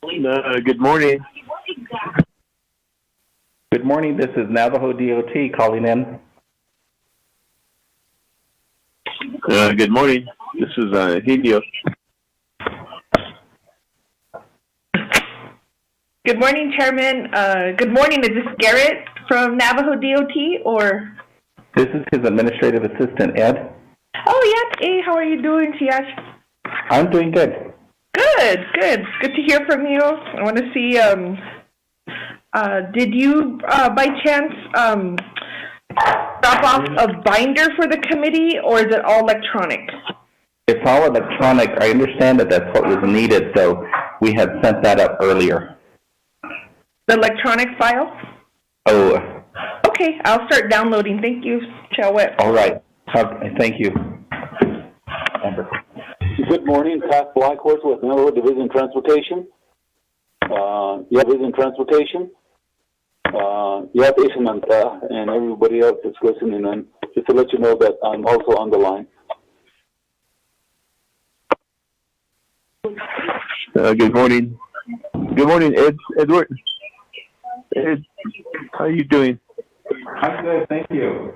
Good morning. Good morning. This is Navajo DOT calling in. Good morning. This is Helio. Good morning, Chairman. Good morning. Is this Garrett from Navajo DOT or? This is his administrative assistant, Ed. Oh, yes. Hey, how are you doing, Siash? I'm doing good. Good. Good to hear from you. I want to see, did you, by chance, drop off a binder for the committee, or is it all electronic? It's all electronic. I understand that that's what was needed, so we had sent that up earlier. The electronic file? Oh. Okay, I'll start downloading. Thank you, Chowet. All right. Thank you. Amber. Good morning, Pat Blackhorse with Navajo Division Transportation. Division Transportation. Samantha and everybody else that's listening in, just to let you know that I'm also on the line. Good morning. Good morning, Edward. Ed, how are you doing? I'm good, thank you.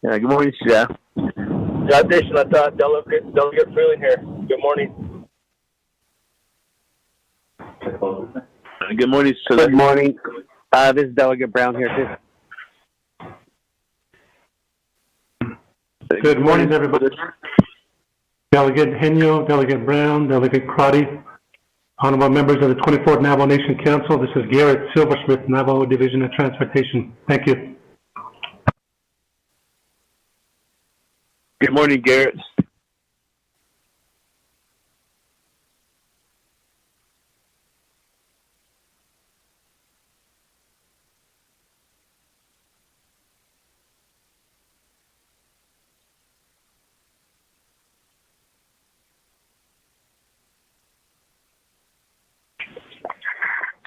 Good morning, Shah. Delegate Freeland here. Good morning. Good morning, sir. Good morning. This is Delegate Brown here, too. Good morning, everybody. Delegate Henyo, Delegate Brown, Delegate Crotty, honorable members of the 24th Navajo Nation Council. This is Garrett Silversmith, Navajo Division of Transportation. Thank you. Good morning, Garrett.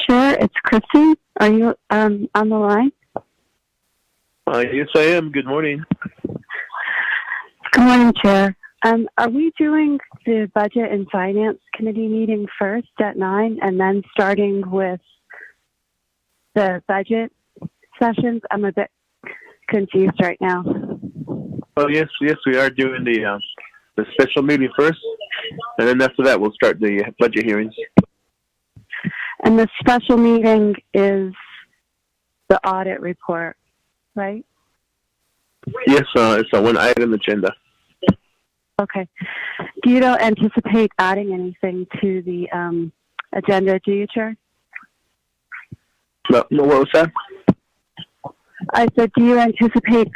Chair, it's Kristen. Are you on the line? Yes, I am. Good morning. Good morning, Chair. Are we doing the Budget and Finance Committee meeting first at 9 and then starting with the budget sessions? I'm a bit confused right now. Oh, yes, we are doing the special meeting first, and then after that we'll start the budget hearings. And the special meeting is the audit report, right? Yes, it's a one-item agenda. Okay. You don't anticipate adding anything to the agenda, do you, Chair? No, what was that? I said, do you anticipate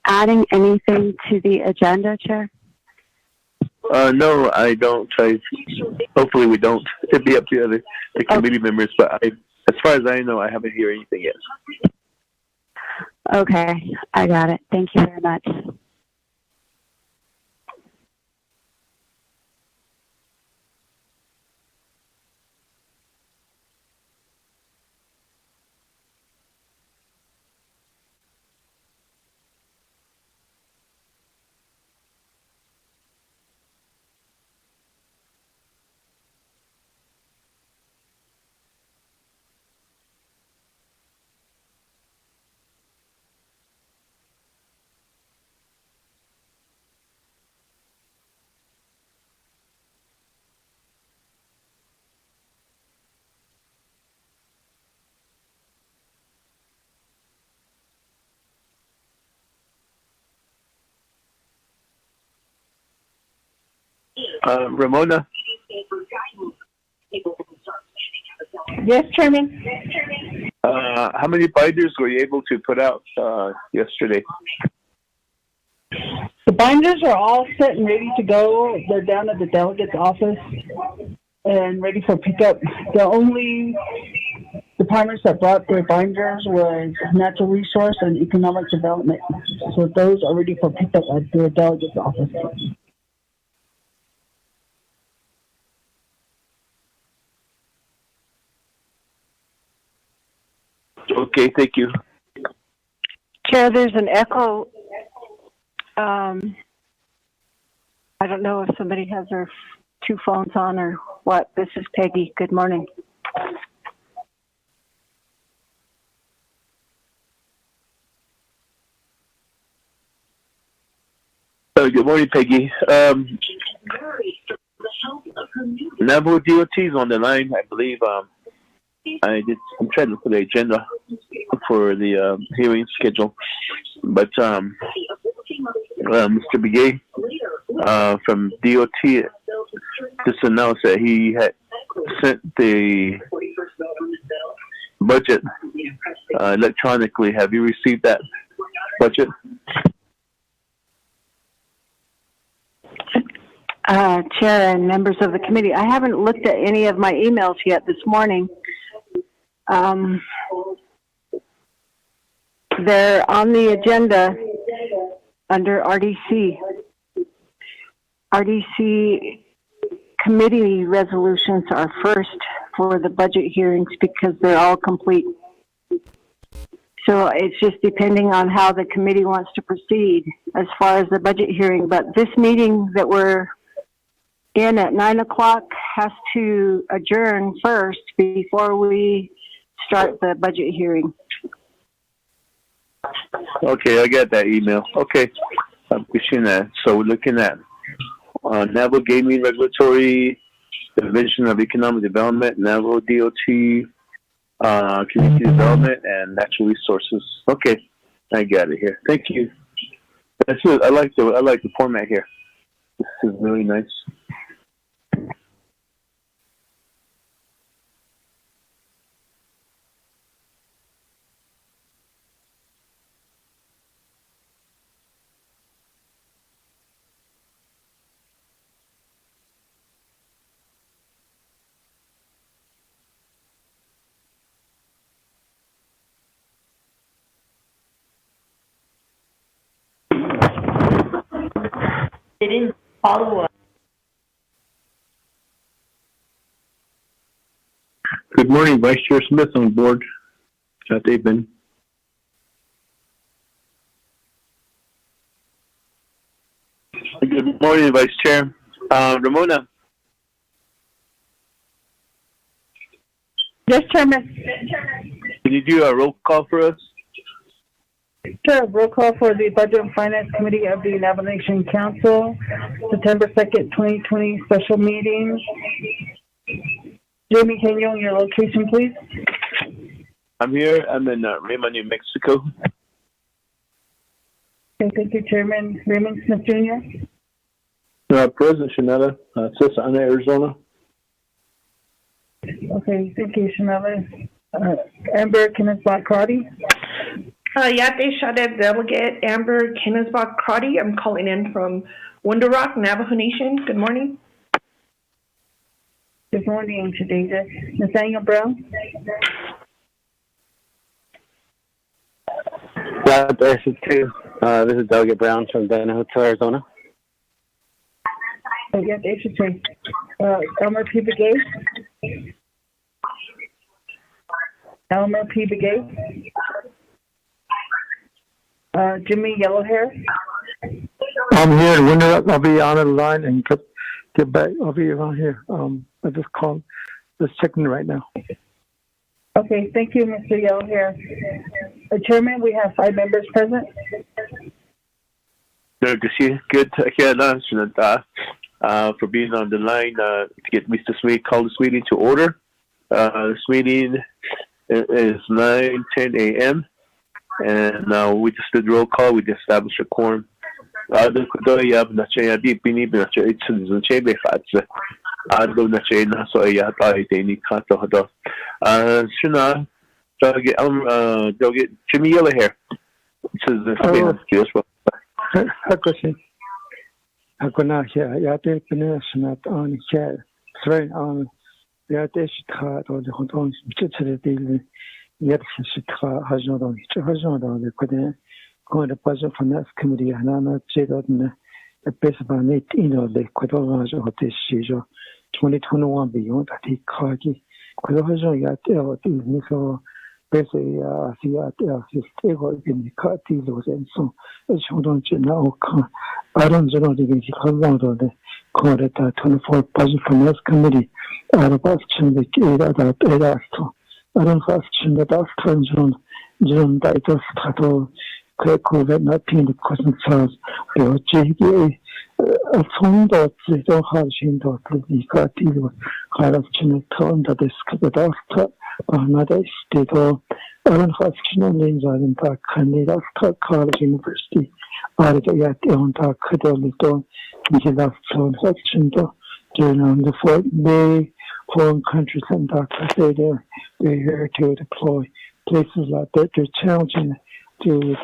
adding anything to the agenda, Chair? No, I don't. Hopefully we don't. It'd be up to the committee members, but as far as I know, I haven't heard anything yet. Okay, I got it. Thank you very much. Ramona? Yes, Chairman. How many binders were you able to put out yesterday? The binders are all set and ready to go. They're down at the delegate's office and ready for pickup. The only departments that brought their binders was Natural Resource and Economic Development. So those are ready for pickup at the delegate's office. Okay, thank you. Chair, there's an echo. I don't know if somebody has their two phones on or what. This is Peggy. Good morning. Good morning, Peggy. Navajo DOT is on the line, I believe. I'm trying to look at the agenda for the hearing schedule, but Mr. Begay from DOT just announced that he had sent the budget electronically. Have you received that budget? Chair and members of the committee, I haven't looked at any of my emails yet this morning. They're on the agenda under RDC. RDC committee resolutions are first for the budget hearings because they're all complete. So it's just depending on how the committee wants to proceed as far as the budget hearing. But this meeting that we're in at 9 o'clock has to adjourn first before we start the budget hearing. Okay, I got that email. Okay, I'm pushing that. So we're looking at Navajo Gaming Regulatory Division of Economic Development, Navajo DOT, Community Development, and Natural Resources. Okay, I got it here. Thank you. That's it. I like the format here. This is really nice. They didn't follow up. Good morning, Vice Chair Smith on board. They've been. Good morning, Vice Chair. Ramona. Yes, Chairman. Can you do a roll call for us? Sure. Roll call for the Budget and Finance Committee of the Navajo Nation Council, September 2nd, 2020 special meeting. Jamie, can you on your location, please? I'm here. I'm in Raymond, New Mexico. Okay, thank you, Chairman. Raymond Smith Jr. President Shanetta, Santa Ana, Arizona. Okay, thank you, Shanetta. Amber Kenneth-Crotty. Yate Shadev Delegate Amber Kenneth-Crotty. I'm calling in from Window Rock, Navajo Nation. Good morning. Good morning, Shadija. Nathaniel Brown. This is Delegate Brown from Dana Hotel, Arizona. Yes, interesting. Elmer P. Begay. Elmer P. Begay. Jimmy Yellowhair. I'm here in Winter. I'll be on the line and get back. I'll be around here. I just called. Just checking right now. Okay, thank you, Mr. Yellowhair. Chairman, we have 5 members present. Good to see you. Good to hear for being on the line to get Mr. Smith call this meeting to order. This meeting is 9:10 a.m. and we just did roll call. We just established a quorum. Delegate Jimmy Yellowhair. Hakosi. Hakuna here. Yate Pinasnat on here. Train on Yate Shita or the Hotons, Chichari, Yet Shita Hajon, Hajon, the Quaden, going to Budget Finance Committee, and I'm not said on the base of an 18 of the Quadrons of this season, 2021 beyond that he called it. Quadron Yatel, Nico. Basically, his table in the cut deals and so as you don't know, I don't know the Colorado on the call it 24 Budget Finance Committee. I don't question the I don't question that after June Ditos Tato COVID-19 concerns the GDA a phone dot the Harshin dot the Katilu Harafchin town that is covered after another state or Alan Haskino names are in the candidate college university are the yet on the Kadolito Nikila phone section during on the 4th May foreign countries and the they're here to deploy places like that. They're challenging to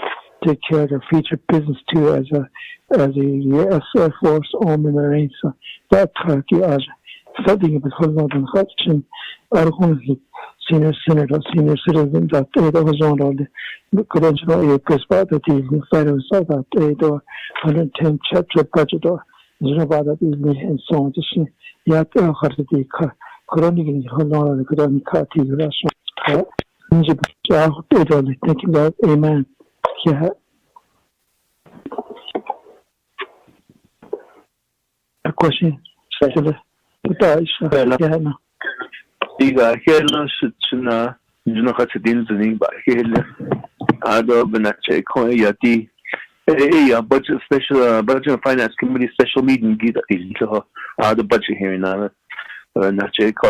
take care of their future business too as a US Air Force Army Marine. So that Turkey as studying with Holland and Hudson are only senior senator, senior citizen that they was on all the credential air prosperity in federal so that they do 110 chapter budget or Zubada and so on. Just yet the chronic Holland chronic Kati Russia. Thank you, God. Amen. Yeah. A question? Diga hela shitsuna juna katidin zining ba hela ado benache ko yati budget special budget and finance committee special meeting gida ilho the budget hearing na nache ko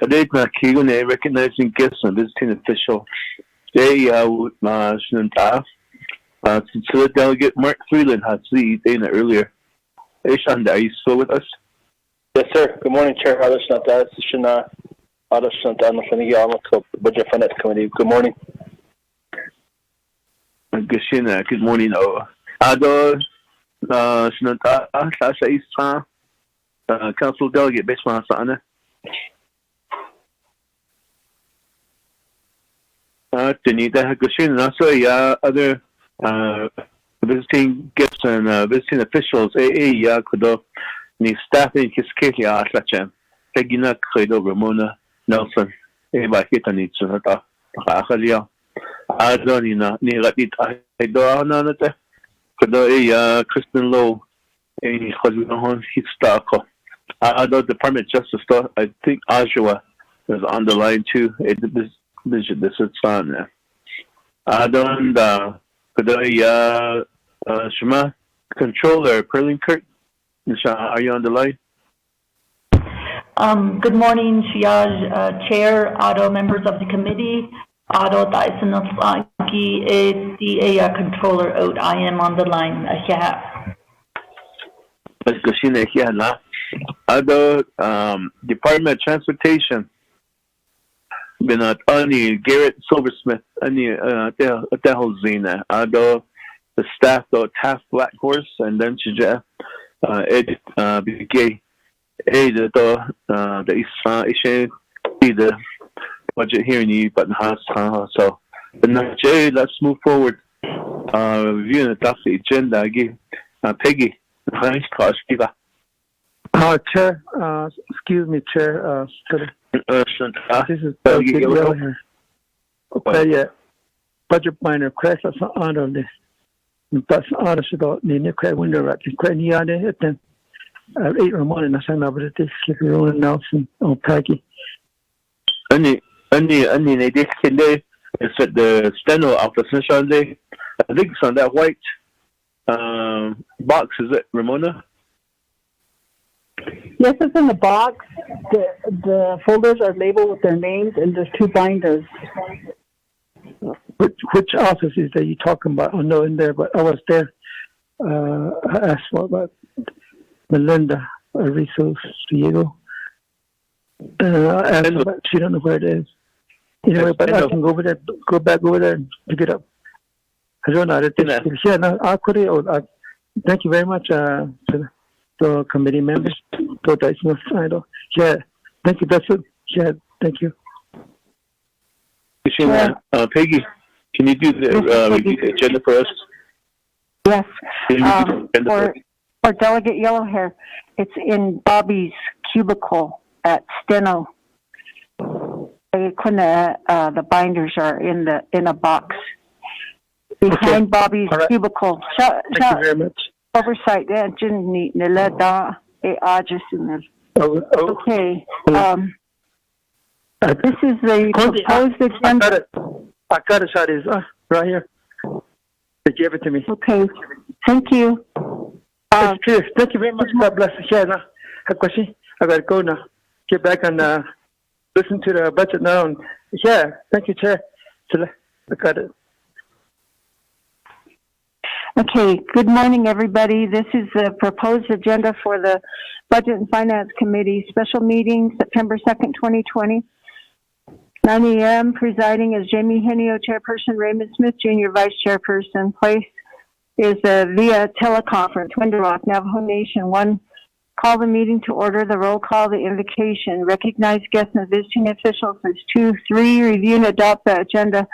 kadait na kigune recognizing guests and visiting official they shnanta to delegate Mark Freeland had seen earlier. Hey Shanda, are you still with us? Yes, sir. Good morning, Chair. Adashanta, Shana, Adashanta, and Budget Finance Committee. Good morning. Good morning. Ado, Shnanta, Sasha Isa, Council Delegate, Bishma Hasana. Tanita Hakushina, so yeah, other visiting guests and visiting officials, Kudo, ni staffing Kisketi Aslachem, Pegina Credo Ramona Nelson, Eba Hitanitsu, Akalia, Adonina, Nilatit Idoanate, Kudo, Kristen Lowe, Any Hosbihon, Hitstako. Ado Department of Justice, I think Ajua is on the line too. This is fun. Adon, Kudo, Shema, Controller, Perlingkirk. Are you on the line? Good morning, Shiaj, Chair, Auto members of the committee, Auto Daisanofaki, ACA Controller Oat. I am on the line. Auto Department of Transportation. Been Ani Garrett Silversmith, Ani Adelzina, Auto the staff Taft Black Horse, and then Chija. Ed Bigay the Isha the budget hearing but so let's move forward. Reviewing the agenda again. Peggy, Chair, excuse me, Chair, this is Peggy here. Okay, yeah. Budget minor crisis on this. That's honest about the nuclear window at the Queniade, then 8 Ramon and Asana, but it is Roland Nelson or Peggy. Any idea can they? It's at the steno office Sunday. I think it's on that white box, is it, Ramona? Yes, it's in the box. The folders are labeled with their names, and there's 2 binders. Which office is that you talking about? I know in there, but I was there. I asked for about Melinda Arizo Diego. I asked her, but she don't know where it is. Anyway, but I can go back over there and pick it up. I don't know. Yeah, no, thank you very much to the committee members. Yeah, thank you. That's it. Yeah, thank you. Peggy, can you do the agenda for us? Yes. For Delegate Yellowhair, it's in Bobby's cubicle at Steno. The binders are in a box behind Bobby's cubicle. Thank you very much. Oversight. Okay. This is the proposed agenda. I got it, right here. They gave it to me. Okay, thank you. Yes, cheers. Thank you very much. God bless. Yeah, now. Have a question? I gotta go now. Get back and listen to the budget now. And yeah, thank you, Chair. I got it. Okay, good morning, everybody. This is the proposed agenda for the Budget and Finance Committee special meeting, September 2nd, 2020. 9 a.m. Presiding is Jamie Henio, Chairperson, Raymond Smith, Jr., Vice Chairperson. Place is via teleconference, Window Rock, Navajo Nation. 1, call the meeting to order. The roll call, the invocation. Recognize guests and visiting officials is 2. 3, review and adopt the agenda.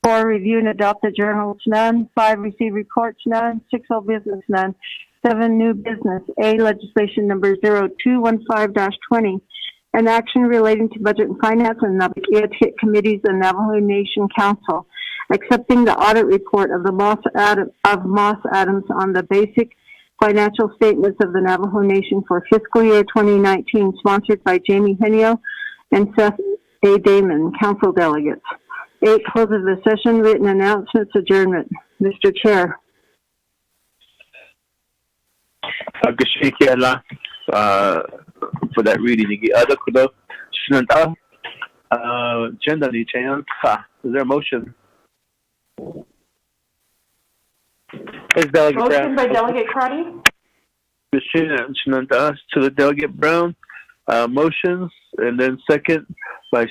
4, review and adopt the journals, none. 5, receive reports, none. 6, old business, none. 7, new business. A, legislation number 0215-20. An action relating to budget and finance and Nabakia committees and Navajo Nation Council. Accepting the audit report of the Moss Adams on the basic financial statements of the Navajo Nation for fiscal year 2019, sponsored by Jamie Henio and Seth A. Damon, Council delegates. 8, close of the session, written announcements, adjournment. Mr. Chair. For that reading, is there a motion? It's Delegate Motion Brown. by Delegate Crotty. To the Delegate Brown, motions, and then second by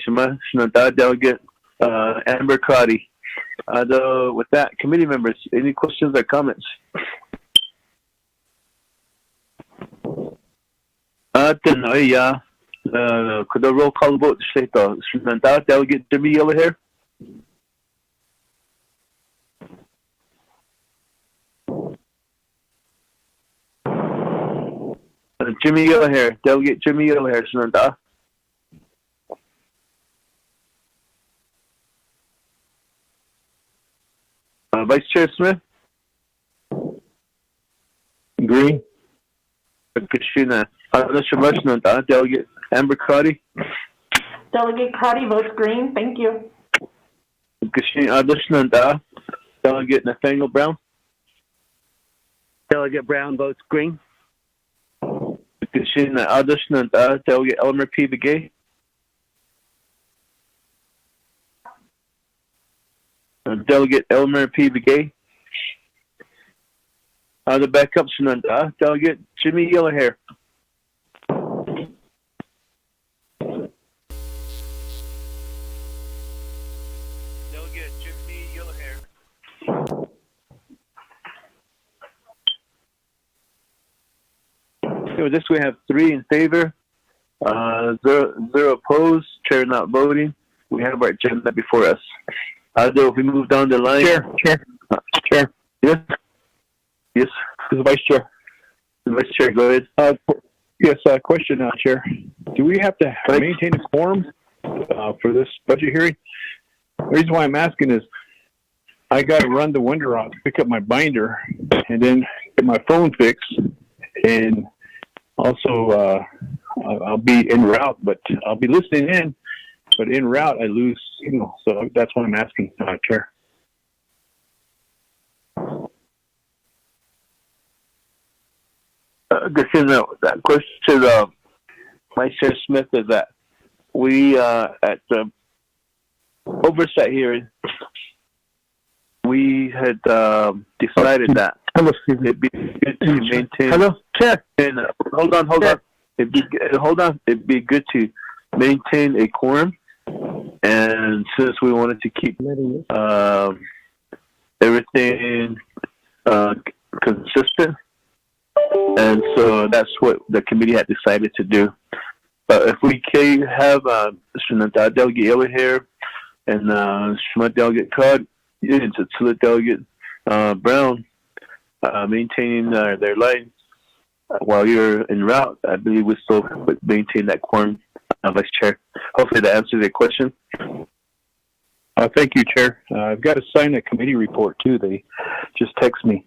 Delegate Amber Crotty. With that, committee members, any questions or comments? Could the roll call vote say Delegate Jimmy Yellowhair? Jimmy Yellowhair, Delegate Jimmy Yellowhair, Sunanda. Vice Chair Smith? Green. Kashina. Delegate Amber Crotty. Delegate Crotty votes green. Thank you. Kashina. Delegate Nathaniel Brown. Delegate Brown votes green. Kashina. Delegate Elmer P. Begay. Delegate Elmer P. Begay. The backup Sunanda, Delegate Jimmy Yellowhair. Delegate Jimmy Yellowhair. So this we have 3 in favor, 0 opposed, chair not voting. We have our agenda before us. If we move down the line. Chair. Yes. Yes. This is Vice Chair. Vice Chair, go ahead. Yes, question, Chair. Do we have to maintain a quorum for this budget hearing? The reason why I'm asking is I got to run to Window Rock to pick up my binder and then get my phone fixed. And also, I'll be en route, but I'll be listening in. But en route, I lose signal. So that's why I'm asking, Chair. That question, Vice Chair Smith, is that we, at the oversight hearing, we had decided that it'd be good to maintain. Hello, Chair. And hold on. It'd be good to maintain a quorum, and since we wanted to keep everything consistent. And so that's what the committee had decided to do. But if we can have Delegate Yellowhair and Delegate Cod, Delegate Brown maintaining their lines while you're en route, I believe we still maintain that quorum, Vice Chair. Hopefully that answers your question. Thank you, Chair. I've got to sign a committee report, too. They just text me.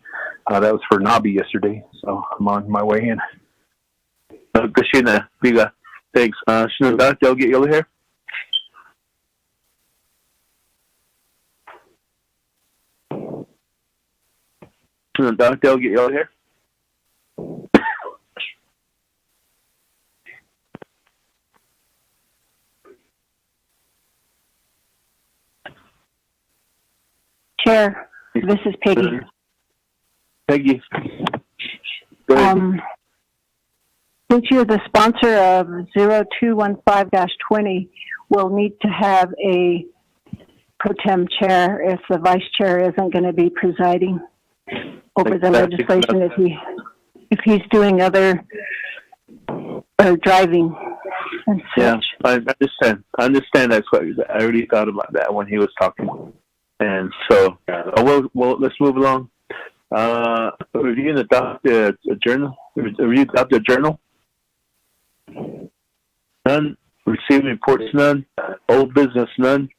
That was for Nabi yesterday, so I'm on my way in. Kashina, Biga. Thanks. Delegate Yellowhair. Delegate Yell here. Chair, this is Peggy. Peggy. Go ahead. Since you're the sponsor of 0215-20, we'll need to have a pro tem chair if the vice chair isn't going to be presiding over the legislation if he's doing other or driving and such. Yeah, I understand. That's what I already thought about that when he was talking. And so, let's move along. Review and adopt the journal. Review and adopt the journal. None. Receiving reports, none. Old business, none.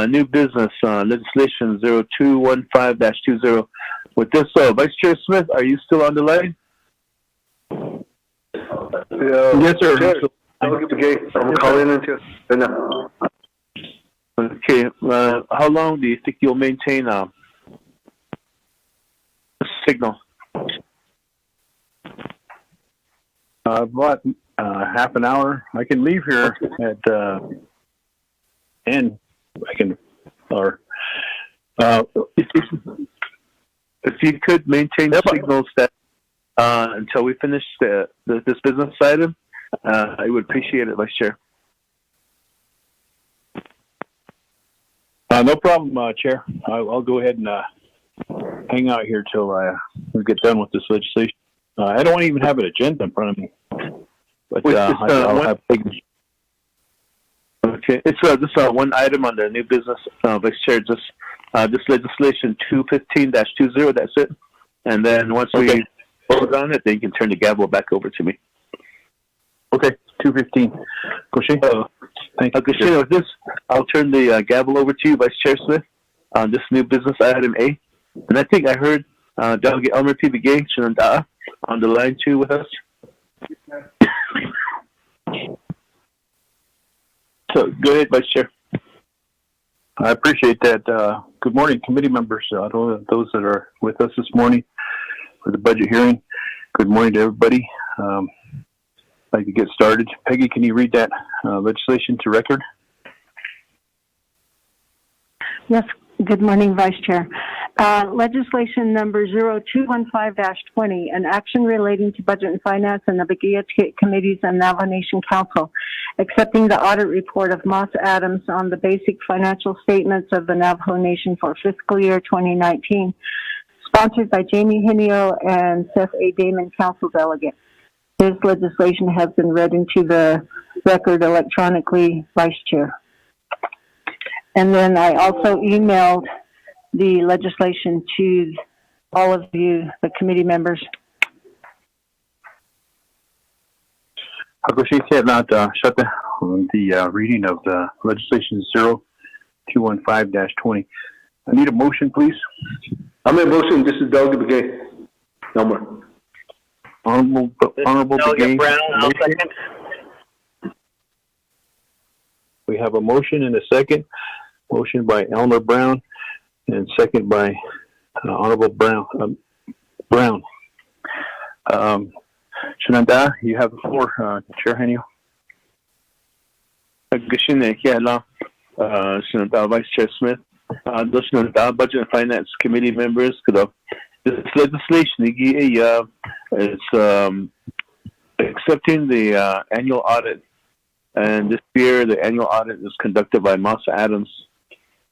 New business, legislation 0215-20. With this, Vice Chair Smith, are you still on the line? Yes, sir. I'm calling in too. Okay. How long do you think you'll maintain a signal? About half an hour. I can leave here at 10. I can, or if you could maintain signals that until we finish this business item, I would appreciate it, Vice Chair. no problem, Chair. I'll go ahead and hang out here till we get done with this legislation. I don't even have an agenda in front of me, but I'll have. Okay, it's just one item on the new business, Vice Chair. Just this legislation 215-20. That's it. And then once we vote on it, then you can turn the gavel back over to me. Okay, 215. Goshen. Thank you. Goshen, with this, I'll turn the gavel over to you, Vice Chair Smith, on this new business item A. And I think I heard Delegate Elmer P. Begay, Shenandoah, on the line too with us. So go ahead, Vice Chair. I appreciate that. Good morning, committee members, those that are with us this morning for the budget hearing. Good morning to everybody. I'd like to get started. Peggy, can you read that legislation to record? Yes. Good morning, Vice Chair. Legislation number 0215-20, an action relating to budget and finance and the Navigatia Committees and Navajo Nation Council, accepting the audit report of Moss Adams on the basic financial statements of the Navajo Nation for fiscal year 2019, sponsored by Jamie Hinio and Seth A. Damon, Council Delegate. This legislation has been read into the record electronically, Vice Chair. And then I also emailed the legislation to all of you, the committee members. Hakoshi Shata on the reading of the legislation 0215-20. I need a motion, please. I make a motion. This is Delegate Begay. Elmer. Honorable Begay. Brown, I'll second. We have a motion and a second. Motion by Elmer Brown and second by Honorable Brown. Shenandoah, you have the floor, Chair Henio. Shenandoah, Vice Chair Smith. Shenandoah Budget and Finance Committee members. This legislation is accepting the annual audit. And this year, the annual audit is conducted by Moss Adams.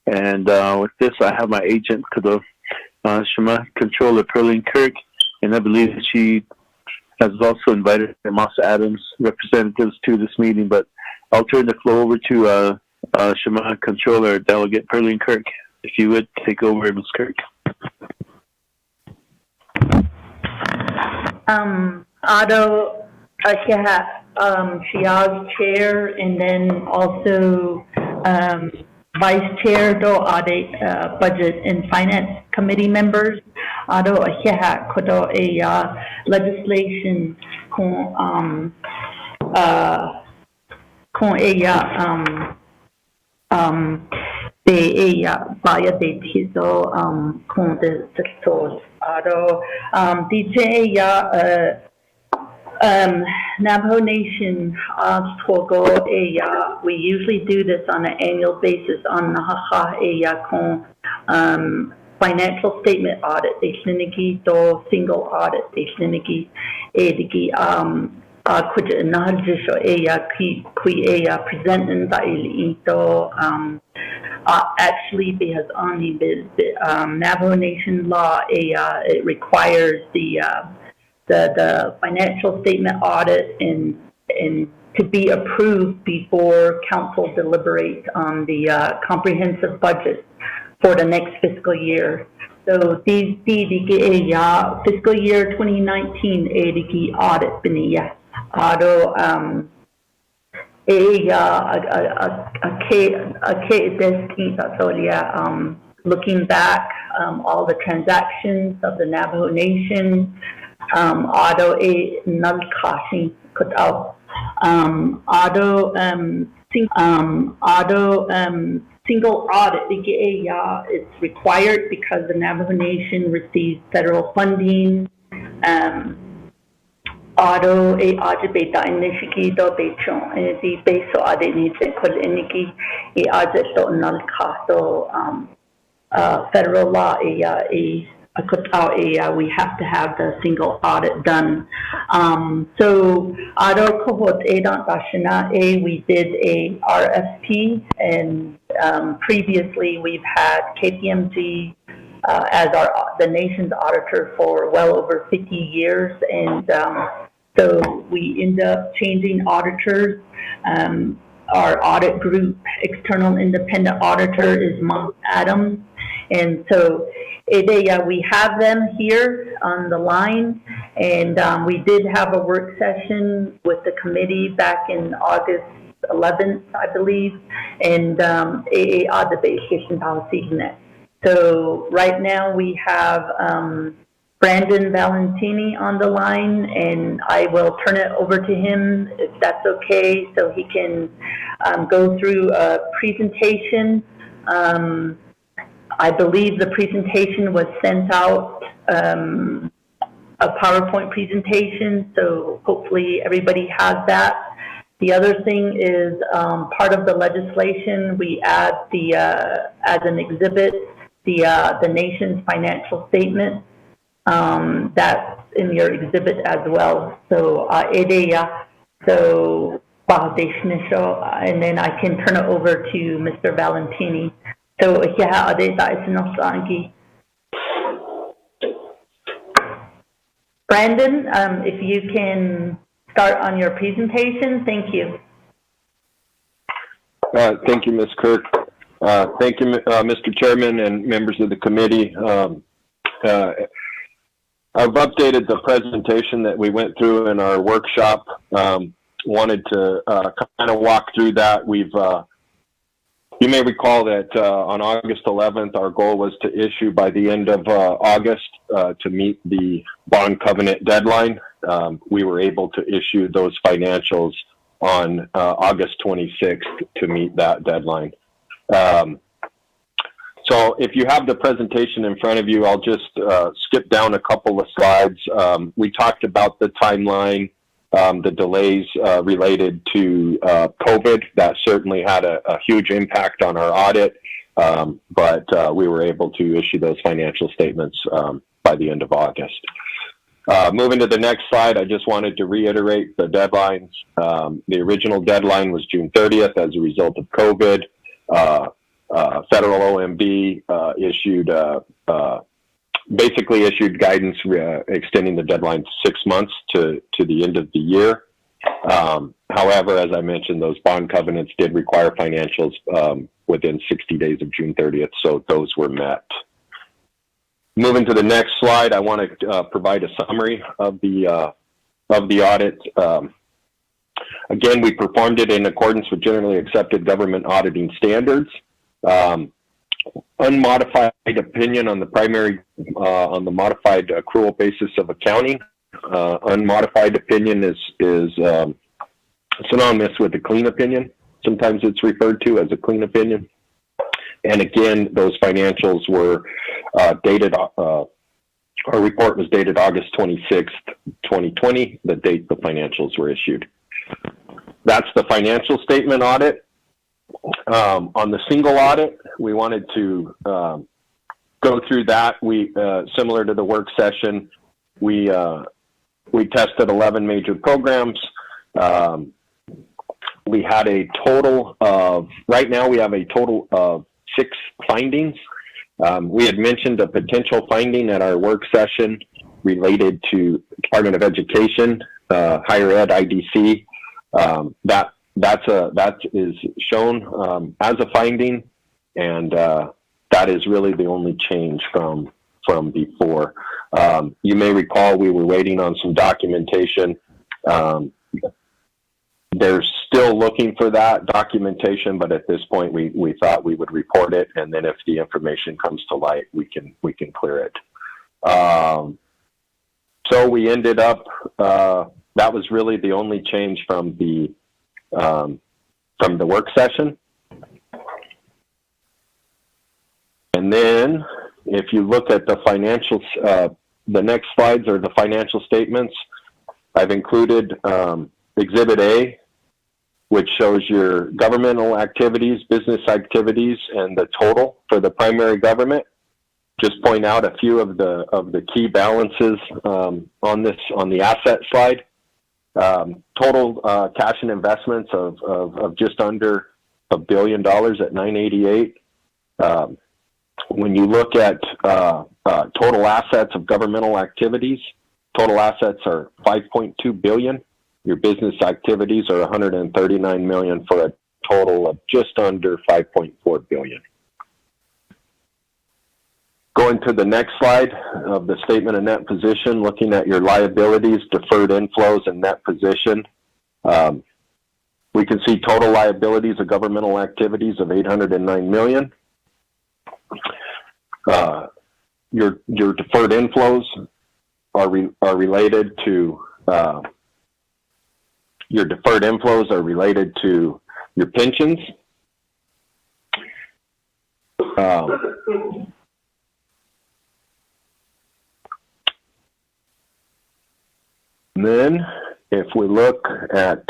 And with this, I have my agent, Shema Controller Pearline Kirk, and I believe that she has also invited the Moss Adams representatives to this meeting. But I'll turn the floor over to Shema Controller Delegate Pearline Kirk. If you would take over, Ms. Kirk. Otto Shiaz Chair, and then also Vice Chair do Audit Budget and Finance Committee members. Otto Ahiha Kodo a legislation con They via the tiso con the sectors. Ado DJ Navajo Nation Togo we usually do this on an annual basis on Nahaha con financial statement audit. They sliniki do single audit. They sliniki edigi kuja nahajisho kui presenting da ito actually because on the Navajo Nation law it requires the financial statement audit and to be approved before council deliberates on the comprehensive budget for the next fiscal year. So these fiscal year 2019 audit biniya ado looking back all the transactions of the Navajo Nation auto a null caution cut out single audit it's required because the Navajo Nation receives federal funding auto a ajibeta inishiki do becho and the beso ade needs kol iniki e ajeto null caso federal law we have to have the single audit done. So auto cohort we did a RFP and previously we've had KPMG as the nation's auditor for well over 50 years and so we end up changing auditors. Our audit group, external independent auditor is Monk Adams. And so we have them here on the line, and we did have a work session with the committee back in August 11th, I believe, and so right now we have Brandon Valentini on the line, and I will turn it over to him if that's okay, so he can go through a presentation. I believe the presentation was sent out, a PowerPoint presentation, so hopefully everybody has that. The other thing is part of the legislation, we add as an exhibit, the nation's financial statement. That's in your exhibit as well. So, and then I can turn it over to Mr. Valentini. So, Brandon, if you can start on your presentation, thank you. Thank you, Ms. Kirk. Thank you, Mr. Chairman and members of the committee. I've updated the presentation that we went through in our workshop. Wanted to kind of walk through that. You may recall that on August 11th, our goal was to issue by the end of August to meet the bond covenant deadline. We were able to issue those financials on August 26th to meet that deadline. So if you have the presentation in front of you, I'll just skip down a couple of slides. We talked about the timeline, the delays related to COVID. That certainly had a huge impact on our audit, but we were able to issue those financial statements by the end of August. Moving to the next slide, I just wanted to reiterate the deadlines. The original deadline was June 30th as a result of COVID. Federal OMB basically issued guidance extending the deadline to 6 months to the end of the year. However, as I mentioned, those bond covenants did require financials within 60 days of June 30th, so those were met. Moving to the next slide, I want to provide a summary of the audit. Again, we performed it in accordance with generally accepted government auditing standards. Unmodified opinion on the primary, on the modified accrual basis of accounting. Unmodified opinion is synonymous with a clean opinion. Sometimes it's referred to as a clean opinion. And again, those financials were dated, our report was dated August 26th, 2020, the date the financials were issued. That's the financial statement audit. On the single audit, we wanted to go through that. We, similar to the work session, we tested 11 major programs. We had a total of, right now we have a total of 6 findings. We had mentioned a potential finding at our work session related to Department of Education, higher ed IDC. That is shown as a finding, and that is really the only change from before. You may recall we were waiting on some documentation. They're still looking for that documentation, but at this point we thought we would report it, and then if the information comes to light, we can clear it. So we ended up, that was really the only change from the work session. And then if you look at the financials, the next slides are the financial statements. I've included Exhibit A, which shows your governmental activities, business activities, and the total for the primary government. Just point out a few of the key balances on the asset slide. Total cash and investments of just under $1 billion at 988. When you look at total assets of governmental activities, total assets are $5.2 billion. Your business activities are $139 million for a total of just under $5.4 billion. Going to the next slide of the statement of net position, looking at your liabilities, deferred inflows, and net position. We can see total liabilities of governmental activities of $809 million. Your deferred inflows are related to your pensions. And then if we look at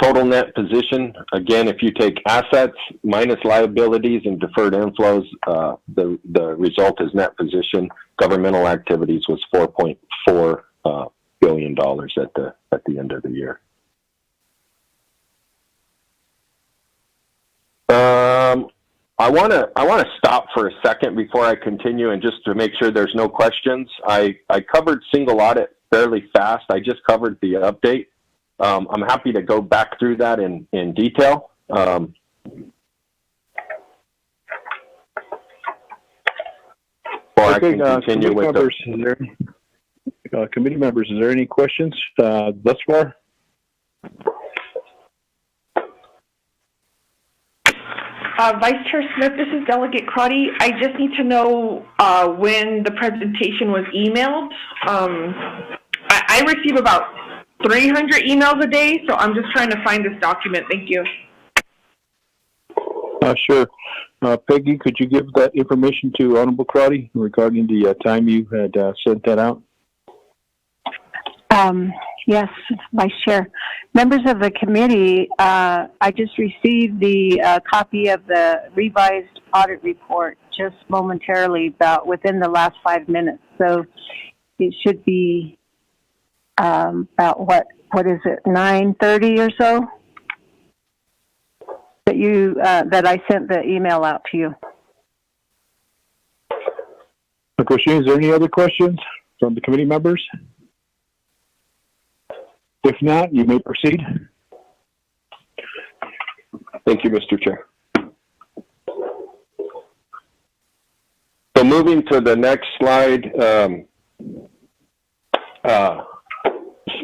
total net position, again, if you take assets minus liabilities and deferred inflows, the result is net position. Governmental activities was $4.4 billion at the end of the year. I want to stop for a second before I continue, and just to make sure there's no questions. I covered single audit fairly fast. I just covered the update. I'm happy to go back through that in detail. Or I can continue with committee members, is there any questions thus far? Vice Chair Smith, this is Delegate Crotty. I just need to know when the presentation was emailed. I receive about 300 emails a day, so I'm just trying to find this document. Thank you. Sure. Peggy, could you give that information to Honorable Crotty regarding the time you had sent that out? Yes, Vice Chair. Members of the committee, I just received the copy of the revised audit report just momentarily, about within the last 5 minutes. So it should be about what is it, 9:30 or so that I sent the email out to you. Christine, is there any other questions from the committee members? If not, you may proceed. Thank you, Mr. Chair. So moving to the next slide,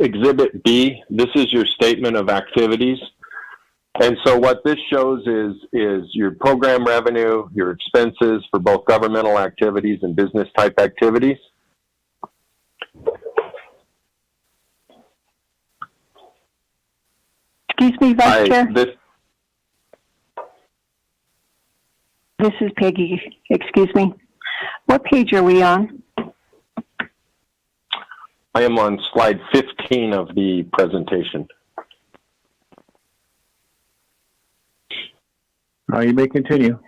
Exhibit B, this is your statement of activities. And so what this shows is your program revenue, your expenses for both governmental activities and business type activities. Excuse me, Vice Chair. this is Peggy. Excuse me. What page are we on? I am on slide 15 of the presentation. You may continue,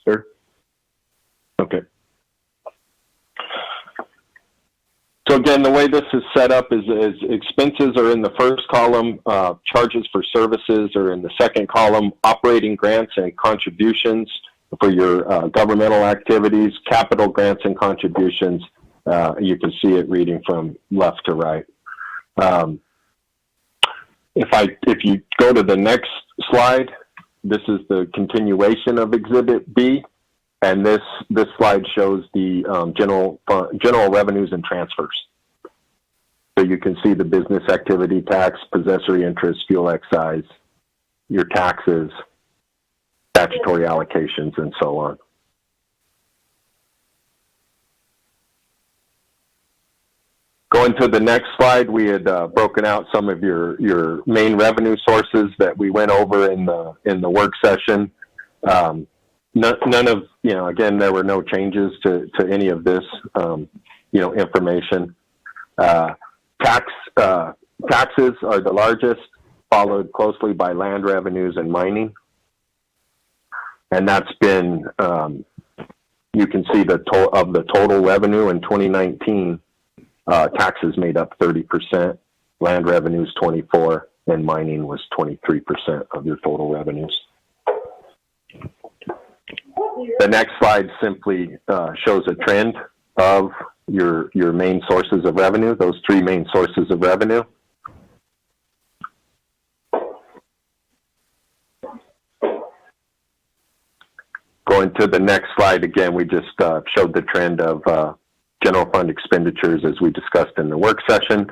sir. Okay. So again, the way this is set up is expenses are in the first column, charges for services are in the second column, operating grants and contributions for your governmental activities, capital grants and contributions. You can see it reading from left to right. If you go to the next slide, this is the continuation of Exhibit B. And this slide shows the general revenues and transfers. So you can see the business activity tax, possessory interest, fuel excise, your taxes, statutory allocations, and so on. Going to the next slide, we had broken out some of your main revenue sources that we went over in the work session. None of, again, there were no changes to any of this, information. Taxes are the largest, followed closely by land revenues and mining. And that's been, you can see the total revenue in 2019, taxes made up 30%, land revenues 24%, and mining was 23% of your total revenues. The next slide simply shows a trend of your main sources of revenue, those three main sources of revenue. Going to the next slide, again, we just showed the trend of general fund expenditures as we discussed in the work session.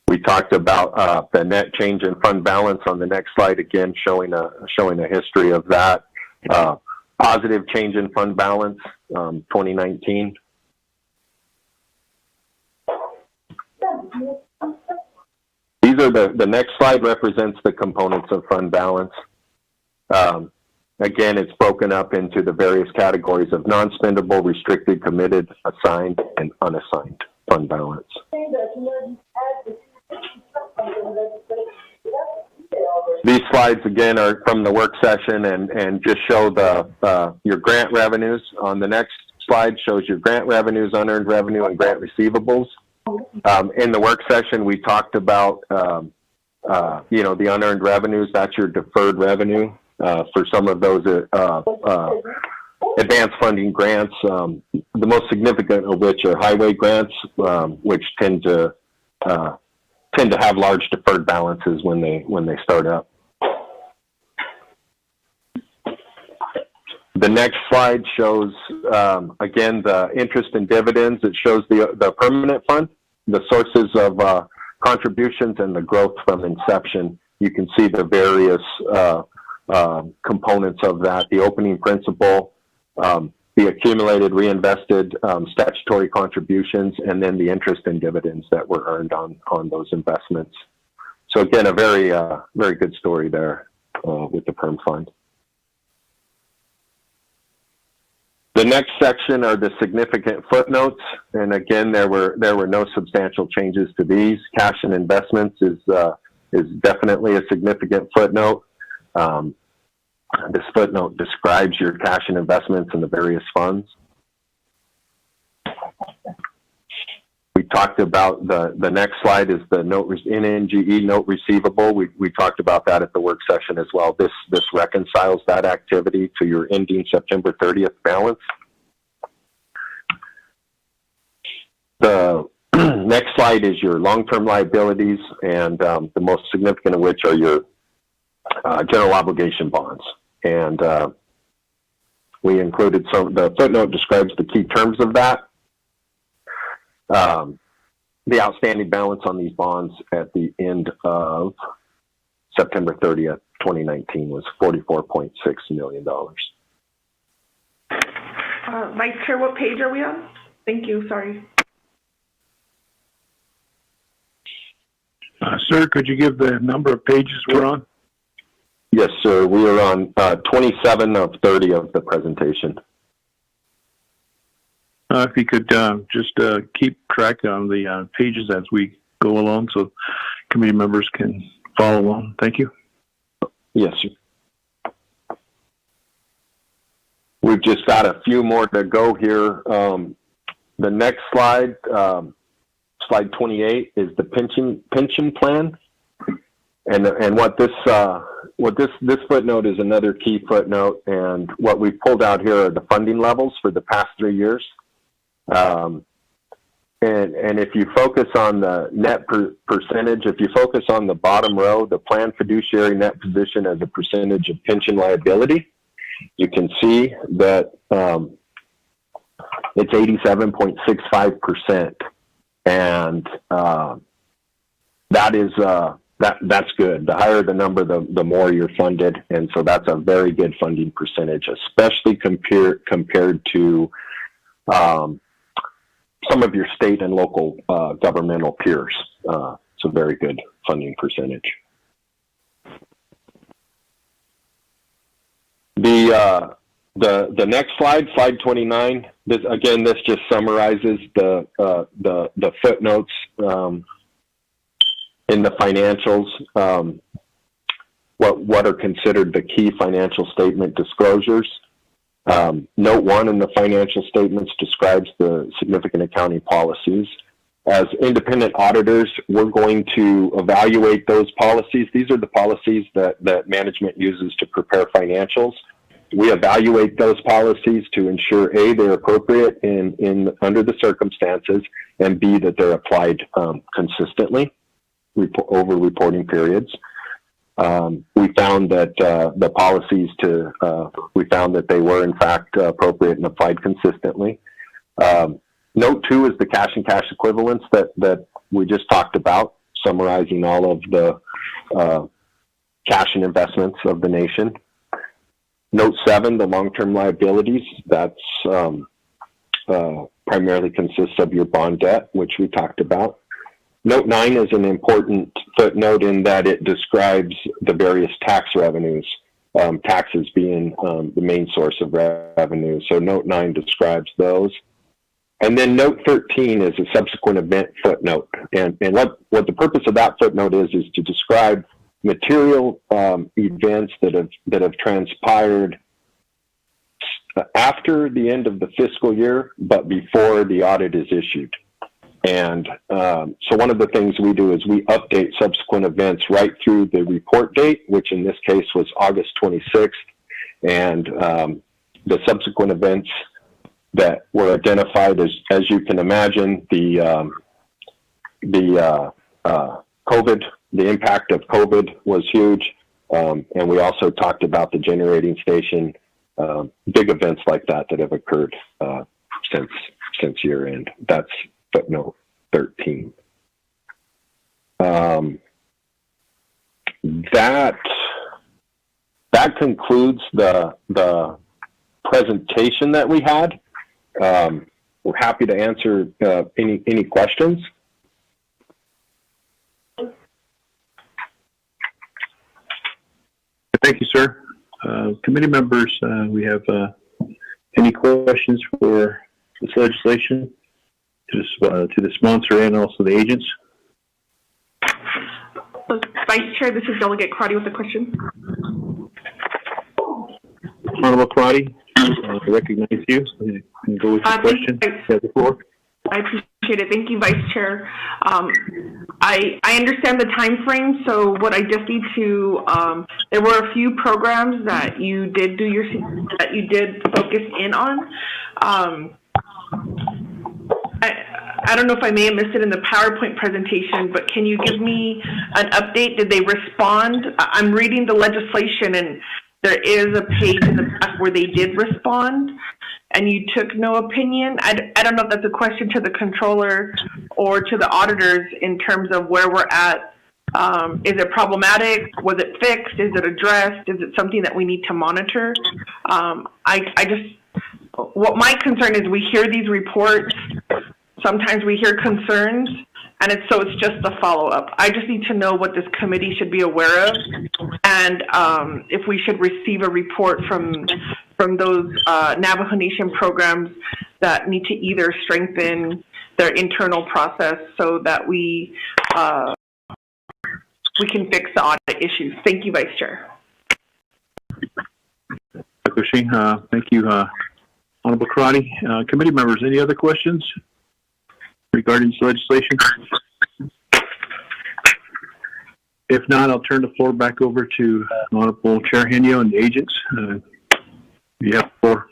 We talked about the net change in fund balance on the next slide, again showing a history of that. Positive change in fund balance, 2019. These are the next slide represents the components of fund balance. Again, it's broken up into the various categories of non-spendable, restricted, committed, assigned, and unassigned fund balance. These slides, again, are from the work session and just show your grant revenues. On the next slide shows your grant revenues, unearned revenue, and grant receivables. In the work session, we talked about, the unearned revenues. That's your deferred revenue for some of those advanced funding grants. The most significant of which are highway grants, which tend to have large deferred balances when they start up. The next slide shows, again, the interest and dividends. It shows the permanent fund, the sources of contributions, and the growth from inception. You can see the various components of that, the opening principal, the accumulated reinvested statutory contributions, and then the interest and dividends that were earned on those investments. So again, a very good story there with the perm fund. The next section are the significant footnotes, and again, there were no substantial changes to these. Cash and investments is definitely a significant footnote. This footnote describes your cash and investments in the various funds. We talked about the next slide is the NNGE note receivable. We talked about that at the work session as well. This reconciles that activity to your ending September 30th balance. The next slide is your long-term liabilities, and the most significant of which are your general obligation bonds. And we included the footnote describes the key terms of that. The outstanding balance on these bonds at the end of September 30th, 2019 was $44.6 million. Vice Chair, what page are we on? Thank you, sorry. Sir, could you give the number of pages we're on? Yes, sir. We are on 27 of 30 of the presentation. If you could just keep track on the pages as we go along so committee members can follow along. Thank you. Yes, sir. We've just got a few more to go here. The next slide, slide 28, is the pension plan, and what this footnote is another key footnote, and what we pulled out here are the funding levels for the past 3 years. And if you focus on the net percentage, if you focus on the bottom row, the plan fiduciary net position as a percentage of pension liability, you can see that it's 87.65%, and that's good. The higher the number, the more you're funded, and so that's a very good funding percentage, especially compared to some of your state and local governmental peers. It's a very good funding percentage. The next slide, slide 29. This just summarizes the footnotes in the financials. What are considered the key financial statement disclosures. Note 1 in the financial statements describes the significant accounting policies. As independent auditors, we're going to evaluate those policies. These are the policies that management uses to prepare financials. We evaluate those policies to ensure A, they're appropriate under the circumstances, and B, that they're applied consistently over reporting periods. We found that the policies we found that they were in fact appropriate and applied consistently. Note 2 is the cash and cash equivalents that we just talked about, summarizing all of the cash and investments of the nation. Note 7, the long-term liabilities, that's primarily consists of your bond debt, which we talked about. Note 9 is an important footnote in that it describes the various tax revenues, taxes being the main source of revenue. So note 9 describes those. And then note 13 is a subsequent event footnote. And what the purpose of that footnote is to describe material events that have transpired after the end of the fiscal year, but before the audit is issued. And so one of the things we do is we update subsequent events right through the report date, which in this case was August 26th. And the subsequent events that were identified, as you can imagine, the COVID, the impact of COVID was huge. And we also talked about the generating station, big events like that have occurred since year end. That's footnote 13. That concludes the presentation that we had. We're happy to answer any questions. Thank you, sir. Committee members, we have any questions for this legislation to the sponsor and also the agents? Vice Chair, this is Delegate Crotty with a question. Honorable Crotty, I recognize you. You can go with your question. You have the floor. I appreciate it. Thank you, Vice Chair. I understand the time frame, so what I just need to, there were a few programs that you did focus in on. I don't know if I may have missed it in the PowerPoint presentation, but can you give me an update? Did they respond? I'm reading the legislation, and there is a page in the back where they did respond, and you took no opinion. I don't know if that's a question to the controller or to the auditors in terms of where we're at. Is it problematic? Was it fixed? Is it addressed? Is it something that we need to monitor? What my concern is, we hear these reports, sometimes we hear concerns, and it's just a follow-up. I just need to know what this committee should be aware of, and if we should receive a report from those Navajo Nation programs that need to either strengthen their internal process so that we can fix the audit issues. Thank you, Vice Chair. Thank you, Honorable Crotty. Committee members, any other questions regarding this legislation? If not, I'll turn the floor back over to Honorable Chair Henio and the agents. You have the floor.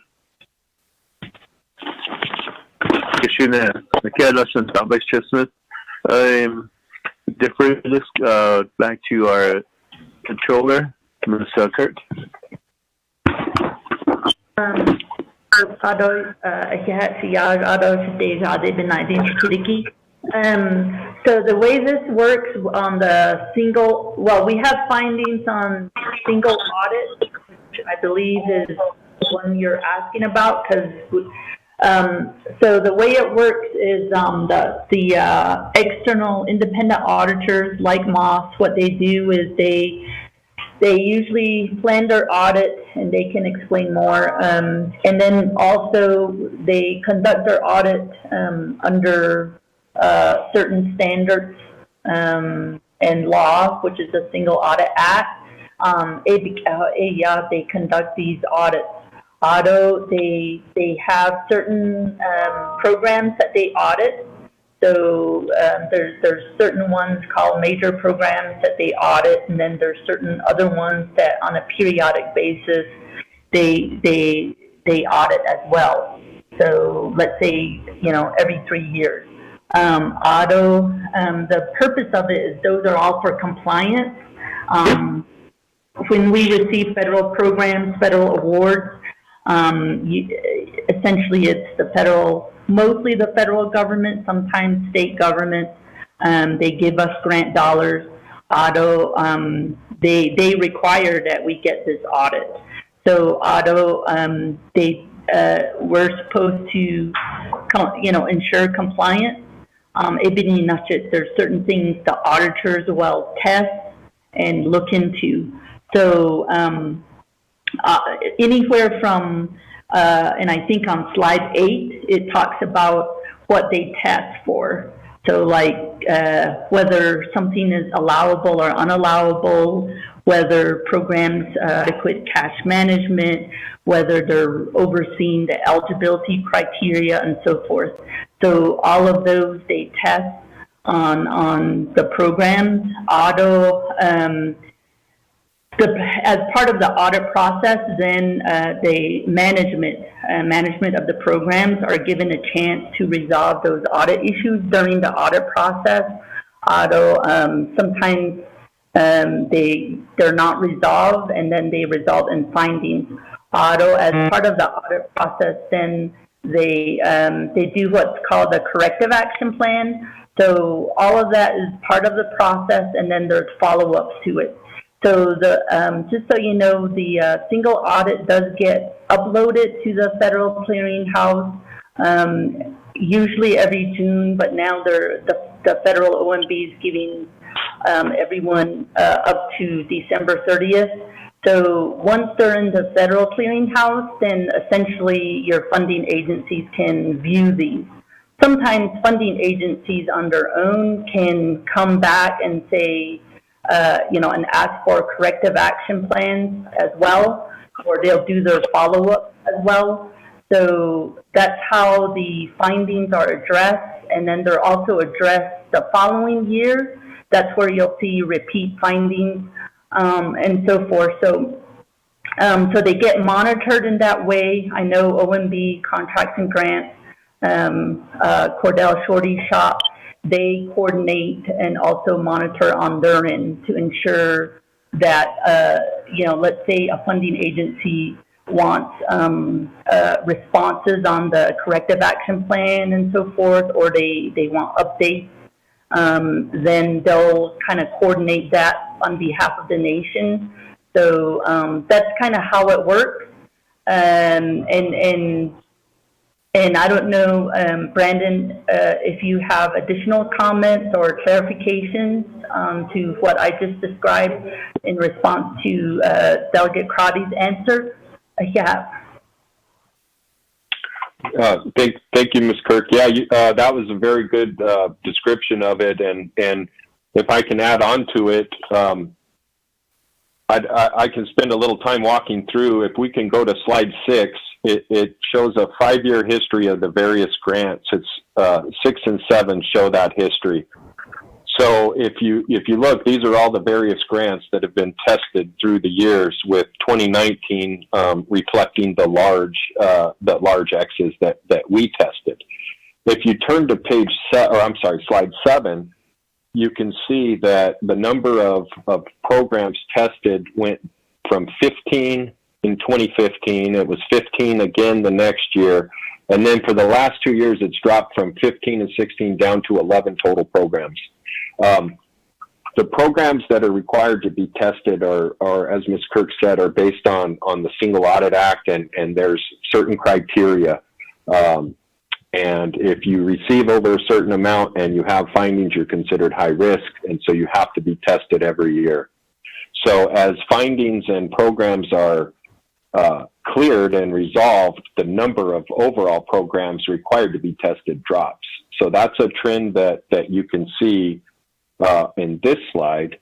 Vice Chair Smith. Defer this back to our controller, Melissa Kirk. So the way this works on the single, well, we have findings on single audit, which I believe is one you're asking about, because so the way it works is the external independent auditors like Moss, what they do is they usually plan their audit, and they can explain more. And then also they conduct their audit under certain standards and law, which is the Single Audit Act. They conduct these audits. Auto, they have certain programs that they audit. So there's certain ones called major programs that they audit, and then there's certain other ones that on a periodic basis they audit as well. So let's say, every 3 years. The purpose of it is those are all for compliance. When we receive federal programs, federal awards, essentially it's mostly the federal government, sometimes state government. They give us grant dollars. They require that we get this audit. So we're supposed to, ensure compliance. There's certain things the auditors will test and look into. So anywhere from, and I think on slide 8, it talks about what they test for. So like whether something is allowable or unallowable, whether programs adequate cash management, whether they're overseeing the eligibility criteria and so forth. So all of those they test on the programs. As part of the audit process, then the management of the programs are given a chance to resolve those audit issues during the audit process. Sometimes they're not resolved, and then they result in findings. As part of the audit process, then they do what's called a corrective action plan. So all of that is part of the process, and then there's follow-ups to it. So just so you know, the single audit does get uploaded to the Federal Clearinghouse usually every June, but now the Federal OMB is giving everyone up to December 30th. So once they're in the Federal Clearinghouse, then essentially your funding agencies can view these. Sometimes funding agencies on their own can come back and say, and ask for corrective action plans as well, or they'll do their follow-up as well. So that's how the findings are addressed, and then they're also addressed the following year. That's where you'll see repeat findings and so forth. So they get monitored in that way. I know OMB, Contracts and Grants, Cordell Shorty Shop, they coordinate and also monitor on their end to ensure that, let's say a funding agency wants responses on the corrective action plan and so forth, or they want updates, then they'll kind of coordinate that on behalf of the nation. So that's kind of how it works. And And I don't know, Brandon, if you have additional comments or clarifications to what I just described in response to Delegate Crotty's answer. Yeah. Thank you, Ms. Kirk. Yeah, that was a very good description of it, and if I can add on to it, I can spend a little time walking through. If we can go to slide 6, it shows a 5-year history of the various grants. It's 6 and 7 show that history. So if you look, these are all the various grants that have been tested through the years, with 2019 reflecting the large X's that we tested. If you turn to slide 7, you can see that the number of programs tested went from 15 in 2015. It was 15 again the next year. And then for the last 2 years, it's dropped from 15 and 16 down to 11 total programs. The programs that are required to be tested are, as Ms. Kirk said, are based on the Single Audit Act, and there's certain criteria. And if you receive over a certain amount and you have findings, you're considered high risk, and so you have to be tested every year. So as findings and programs are cleared and resolved, the number of overall programs required to be tested drops. So that's a trend that you can see in this slide.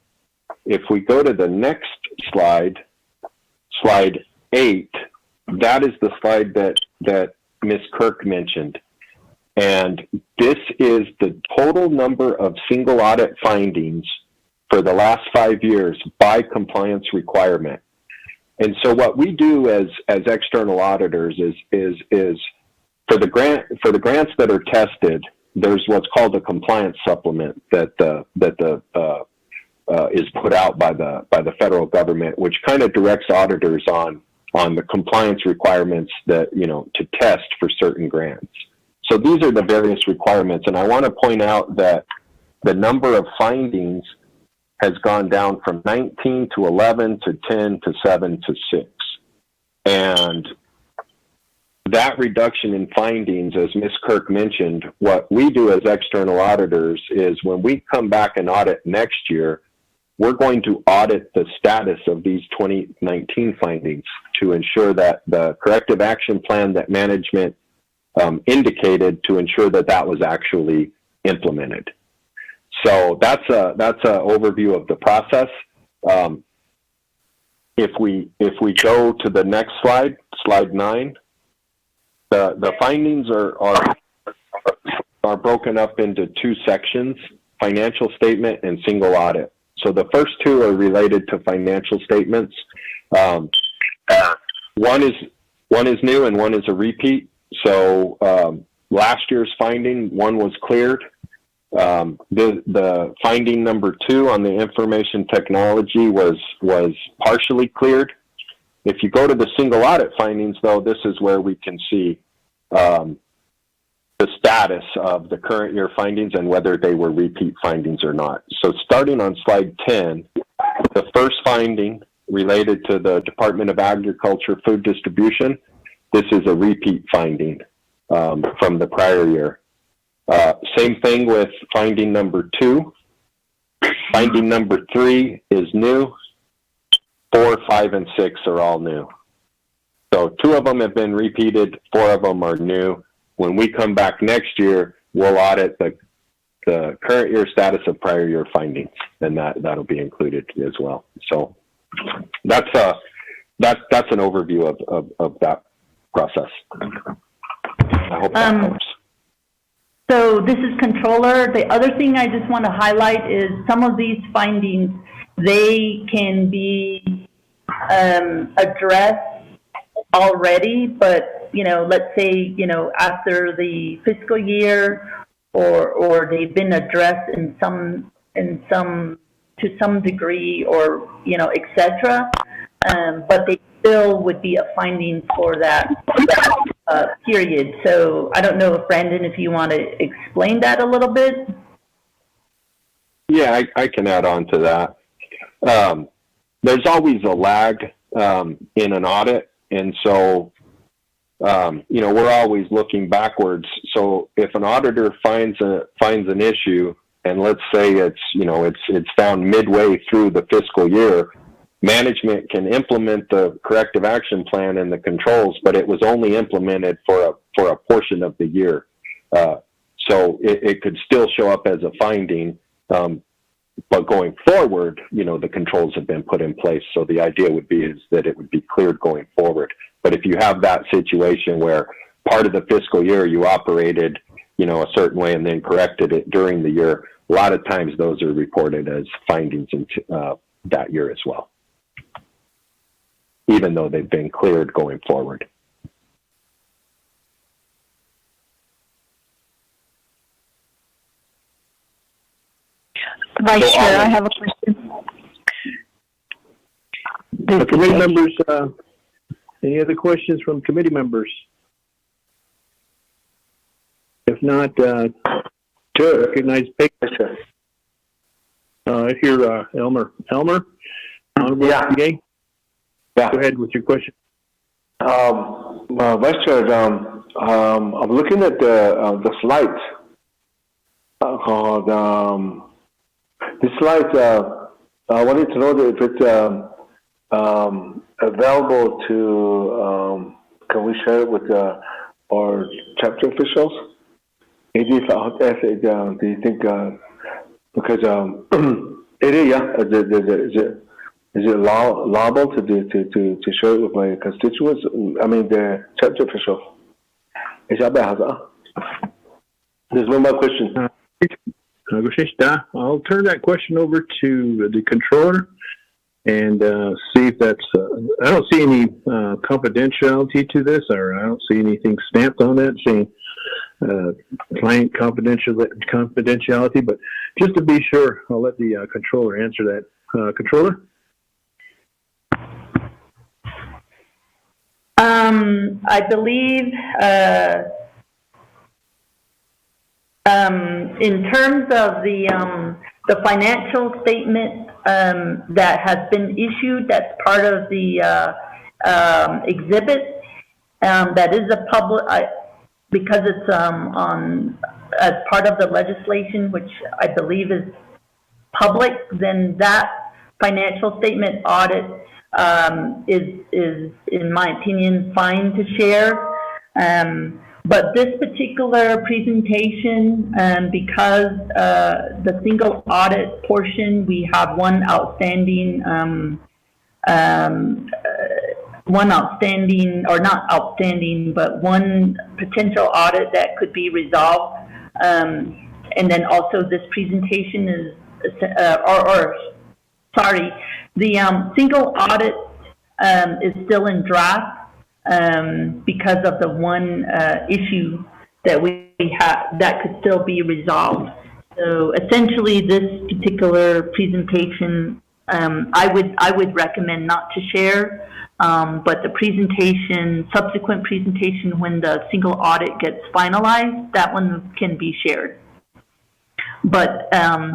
If we go to the next slide, slide 8, that is the slide that Ms. Kirk mentioned. And this is the total number of single audit findings for the last 5 years by compliance requirement. And so what we do as external auditors is for the grants that are tested, there's what's called a compliance supplement that is put out by the federal government, which kind of directs auditors on the compliance requirements that, to test for certain grants. So these are the various requirements, and I want to point out that the number of findings has gone down from 19 to 11 to 10 to 7 to 6. And that reduction in findings, as Ms. Kirk mentioned, what we do as external auditors is when we come back and audit next year, we're going to audit the status of these 2019 findings to ensure that the corrective action plan that management indicated, to ensure that was actually implemented. So that's a overview of the process. If we go to the next slide, slide 9, the findings are broken up into 2 sections: financial statement and single audit. So the first 2 are related to financial statements. One is new and one is a repeat. So last year's finding, one was cleared. The finding number 2 on the information technology was partially cleared. If you go to the single audit findings, though, this is where we can see the status of the current year findings and whether they were repeat findings or not. So starting on slide 10, the first finding related to the Department of Agriculture food distribution, this is a repeat finding from the prior year. Same thing with finding number 2. Finding number 3 is new. 4, 5, and 6 are all new. So 2 of them have been repeated, 4 of them are new. When we come back next year, we'll audit the current year status of prior year findings, and that'll be included as well. So that's an overview of that process. I hope that helps. So this is Controller. The other thing I just want to highlight is some of these findings, they can be addressed already, but, let's say, after the fiscal year, or they've been addressed to some degree, or, et cetera, but they still would be a finding for that period. So I don't know if, Brandon, if you want to explain that a little bit. Yeah, I can add on to that. There's always a lag in an audit, and so we're always looking backwards. So if an auditor finds an issue, and let's say it's found midway through the fiscal year, management can implement the corrective action plan and the controls, but it was only implemented for a portion of the year. So it could still show up as a finding, but going forward, the controls have been put in place. So the idea would be is that it would be cleared going forward. But if you have that situation where part of the fiscal year you operated, a certain way and then corrected it during the year, a lot of times those are reported as findings in that year as well, even though they've been cleared going forward. Vice Chair, I have a question. Committee members, any other questions from committee members? If not, to recognize Peggy. Here, Elmer. Elmer? Yeah. Go ahead with your question. Vice Chair, I'm looking at the slides. The slides, I wanted to know if it's available to, can we share it with our chapter officials? Maybe do you think, because it is, yeah, is it allowable to share it with my constituents? I mean, the chapter officials. There's no more questions. I'll turn that question over to the controller and see if that's. I don't see any confidentiality to this, or I don't see anything stamped on it saying client confidentiality. But just to be sure, I'll let the controller answer that. Controller. I believe. In terms of the financial statement that has been issued, that's part of the exhibit. That is a public, because it's as part of the legislation, which I believe is public. Then that financial statement audit is, in my opinion, fine to share. But this particular presentation, because the single audit portion, we have one outstanding, or not outstanding, but one potential audit that could be resolved. And then also this presentation is, the single audit is still in draft. Because of the one issue that we have that could still be resolved. So essentially, this particular presentation, I would recommend not to share. But the subsequent presentation, when the single audit gets finalized, that one can be shared. But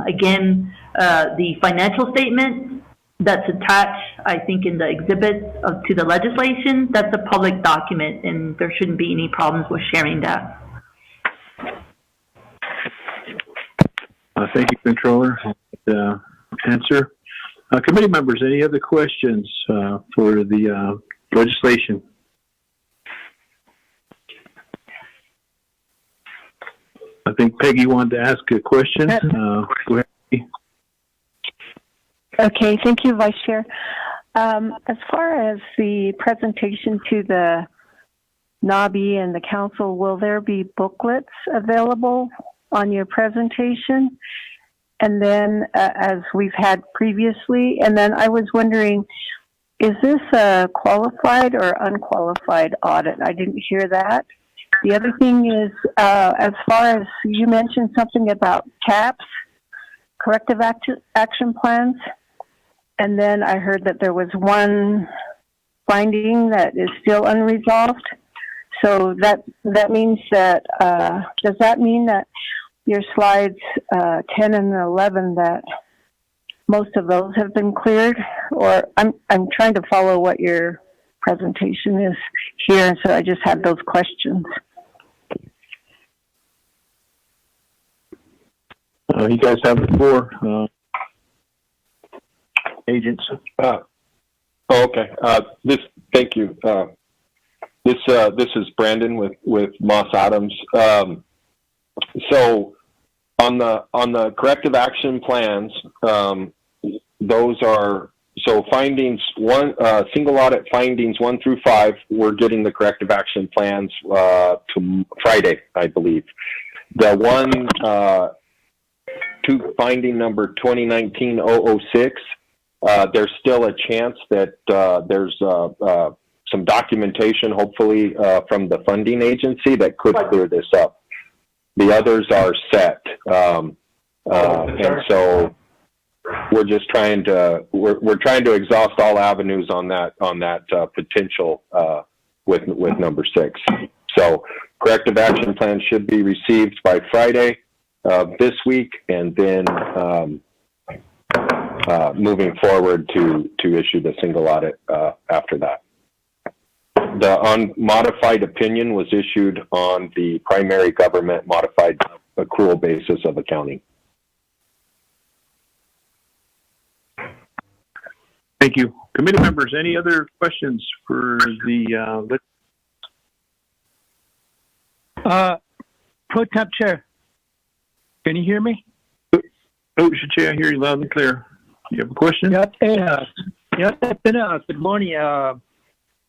again, the financial statement that's attached, I think, in the exhibits to the legislation, that's a public document, and there shouldn't be any problems with sharing that. Thank you, Controller. Answer. Committee members, any other questions for the legislation? I think Peggy wanted to ask a question. Go ahead. Okay, thank you, Vice Chair. As far as the presentation to the NABI and the council, will there be booklets available on your presentation? And then, as we've had previously, and then I was wondering, is this a qualified or unqualified audit? I didn't hear that. The other thing is, as far as you mentioned something about CAPS, corrective action plans, and then I heard that there was one finding that is still unresolved. So that means that, does that mean that your slides 10 and 11, that most of those have been cleared? Or I'm trying to follow what your presentation is here, so I just had those questions. You guys have the floor, agents. Okay. Thank you. This is Brandon with Moss Adams. So on the corrective action plans, those are findings single audit findings 1 through 5. We're getting the corrective action plans to Friday, I believe. The to finding number 2019-006. There's still a chance that there's some documentation, hopefully, from the funding agency that could clear this up. The others are set, and so we're just trying to exhaust all avenues on that potential with number 6. So corrective action plan should be received by Friday this week, and then moving forward to issue the single audit after that. The unmodified opinion was issued on the primary government modified accrual basis of accounting. Thank you. Committee members, any other questions for the Pro Temp Chair, can you hear me? Oh, Chair, I hear you loud and clear. You have a question? Good morning,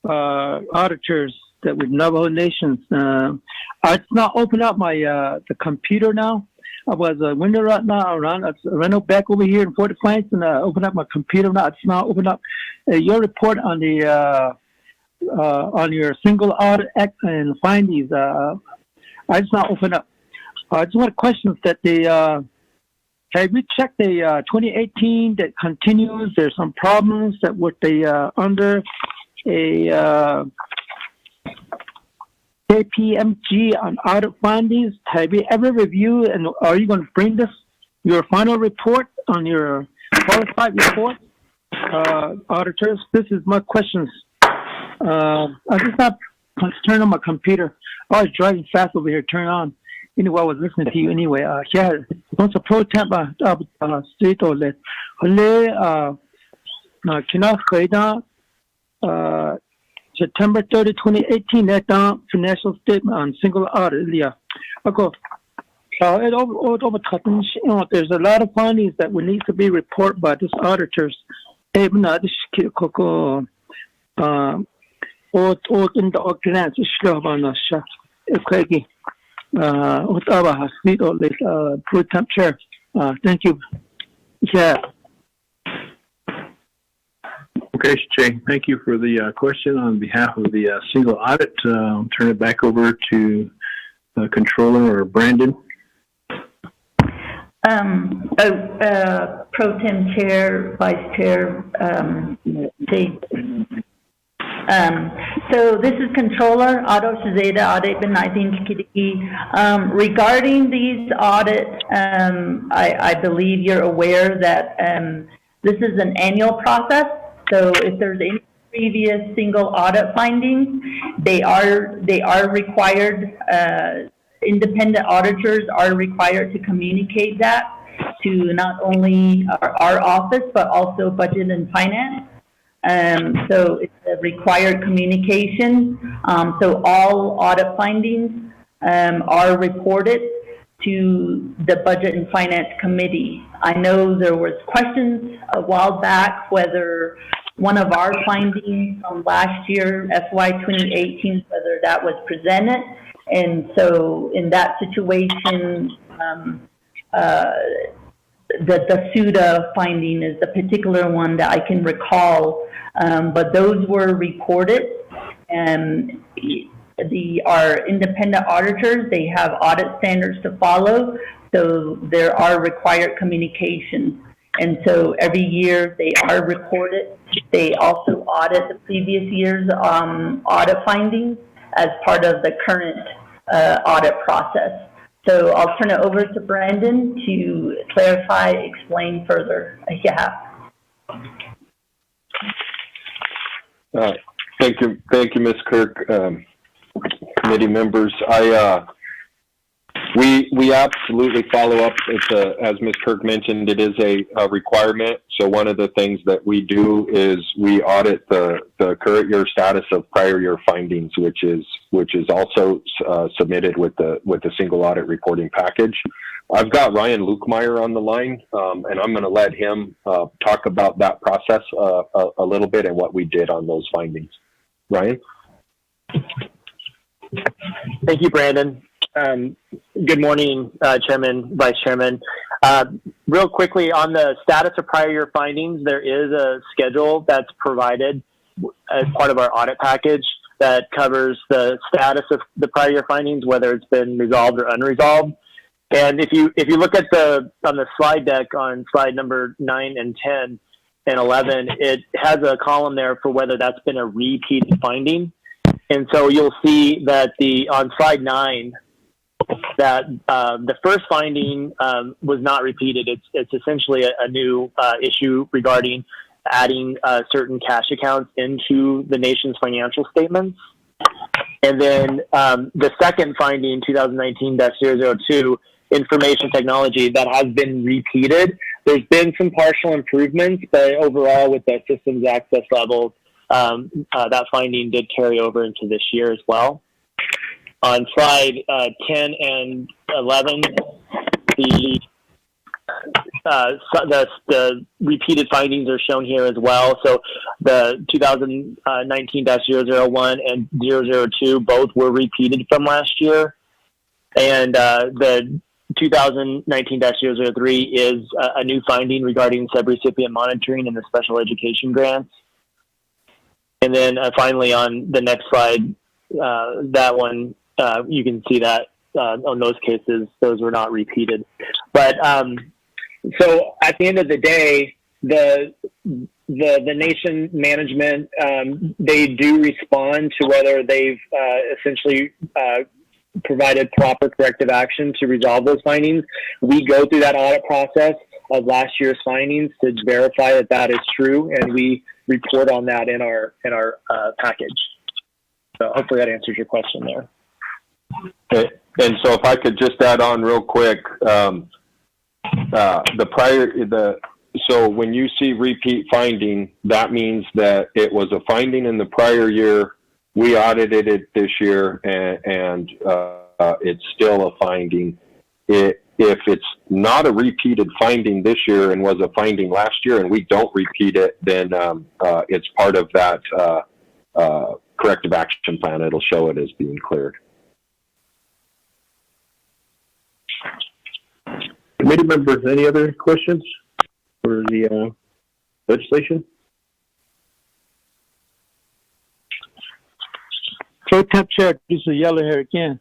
auditors that with Navajo Nations. I now open up my the computer now. I was window right now around. I ran back over here in Fort Defiance and open up my computer now. It's now open up your report on the on your single audit act and findings. I just now open up. I just want questions that the. Have you checked the 2018 that continues? There's some problems that with the under a KPMG on audit findings. Have you ever reviewed, and are you going to bring this your final report on your qualified report, auditors? This is my questions. I just not turn on my computer. I was driving fast over here. Turn on. Anyway, I was listening to you anyway. Once a pro temp, state or let, September 30, 2018, that financial statement on single audit. There's a lot of findings that would need to be reported by these auditors. Pro Temp Chair. Thank you. Yeah. Okay, Jay, thank you for the question on behalf of the single audit. I'll turn it back over to Controller or Brandon. Pro Tem Chair, Vice Chair, Jay. So this is Controller Otto Shizeda, Audit Benazin Kidiki. Regarding these audits, I believe you're aware that this is an annual process. So if there's any previous single audit findings, they are required. Independent auditors are required to communicate that to not only our office but also Budget and Finance. So it's a required communication. So all audit findings are reported to the Budget and Finance Committee. I know there was questions a while back whether one of our findings from last year, FY 2018, whether that was presented. And so in that situation, the SUDA finding is the particular one that I can recall, but those were reported, and our independent auditors, they have audit standards to follow, so there are required communications, and so every year they are reported. They also audit the previous year's audit findings as part of the current audit process. So I'll turn it over to Brandon to clarify, explain further. Yeah. Thank you, Ms. Kirk. Committee members, we absolutely follow up. As Ms. Kirk mentioned, it is a requirement. So one of the things that we do is we audit the current year status of prior year findings, which is also submitted with the single audit reporting package. I've got Ryan Lukemire on the line, and I'm going to let him talk about that process a little bit and what we did on those findings. Ryan? Thank you, Brandon. Good morning, Chairman, Vice Chairman. Real quickly, on the status of prior year findings, there is a schedule that's provided as part of our audit package that covers the status of the prior year findings, whether it's been resolved or unresolved. And if you look at on the slide deck on slide number 9 and 10 and 11, it has a column there for whether that's been a repeated finding. And so you'll see that on slide 9, that the first finding was not repeated. It's essentially a new issue regarding adding certain cash accounts into the nation's financial statements. And then the second finding, 2019-002, information technology, that has been repeated. There's been some partial improvements, but overall with the systems access levels, that finding did carry over into this year as well. On slide 10 and 11, the repeated findings are shown here as well. So the 2019-001 and 002 both were repeated from last year. And the 2019-003 is a new finding regarding subrecipient monitoring and the special education grants. And then finally on the next slide, that one, you can see that on those cases, those were not repeated. But so at the end of the day, the nation management, they do respond to whether they've essentially provided proper corrective action to resolve those findings. We go through that audit process of last year's findings to verify that that is true, and we report on that in our package. So hopefully that answers your question there. And so if I could just add on real quick, so when you see repeat finding, that means that it was a finding in the prior year. We audited it this year, and it's still a finding. If it's not a repeated finding this year and was a finding last year, and we don't repeat it, then it's part of that corrective action plan. It'll show it as being cleared. Committee members, any other questions for the legislation? Pro Temp Chair, this is Yellow here again.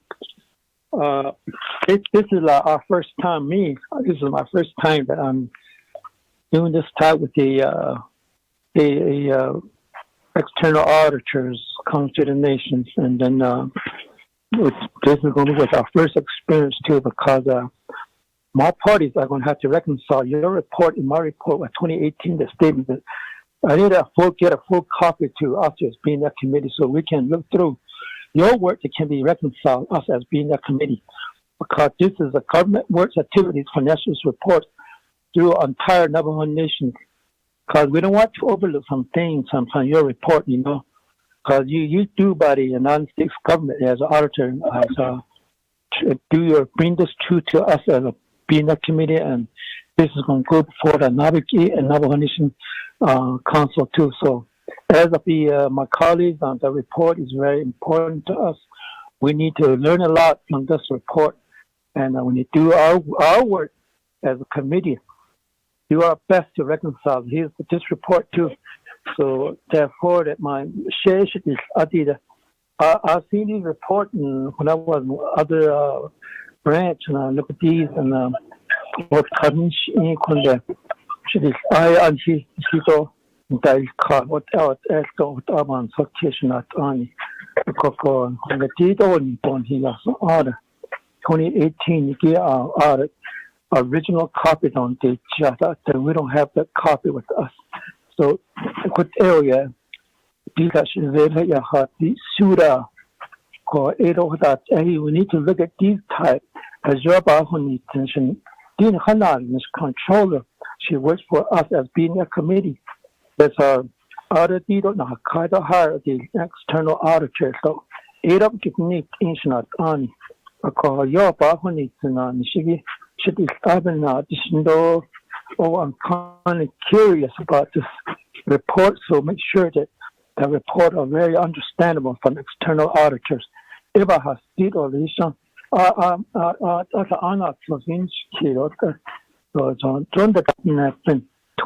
This is our first time, this is my first time that I'm doing this type with the external auditors come to the nations. And then this is going to be our first experience too, because my parties are going to have to reconcile your report and my report with 2018, the statement that I need get a full copy to us as being that committee so we can look through your work that can be reconciled us as being that committee, because this is a government works activities financial report through our entire Navajo Nation, because we don't want to overlook some things from your report, because you do by the United States government as an auditor, bring this to us as being a committee, and this is going to go before the Navajo Nation Council too. So as of my colleagues, the report is very important to us. We need to learn a lot from this report, and when we do our work as a committee, do our best to reconcile this report too. So therefore, that my share is I've seen these reports when I was in other branch, and I look at these and what comes in when I dahil ka what esto aman sortation at ani ko the dito ni pon hila so order 2018 ki audit original copy on the chat that we don't have that copy with us. So good area we need to look at these type. As your attention, Dean Hanan is controller. She works for us as being a committee. There's our audit don't know how to hire the external auditor. So, it up getting not on. I call your on should be stopping now. I'm kind of curious about this report, so make sure that the report are very understandable from external auditors. If I have seen all this, I'm not convinced. So, John, the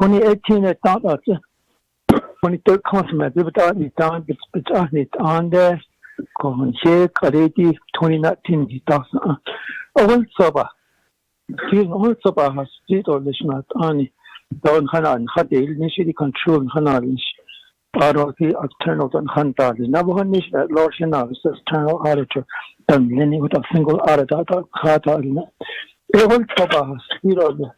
2018, I thought that 23rd consummate, but it's on there. 2019, also, has state or national on down Hanan, had the initially control Hanan, or the external and Hunter. The number nation at Lord Shana is external auditor, done many with a single auditor, Hata. Every Soba has state or the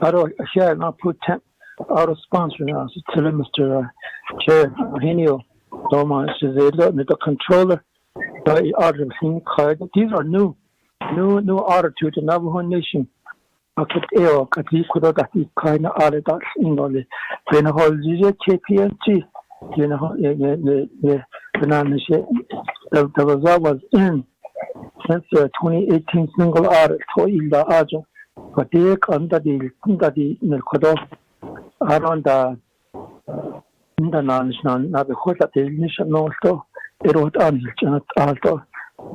other share not put out of sponsor now, to Mr. Chair Henio. Thomas is the controller. The auditor these are new order to the Navajo Nation. I could at least could have got these kind of auditors in the whole KPMG, the result was in since the 2018 single audit for the agent. But they under the Kodo around the international, not the whole that the initial also, it was also.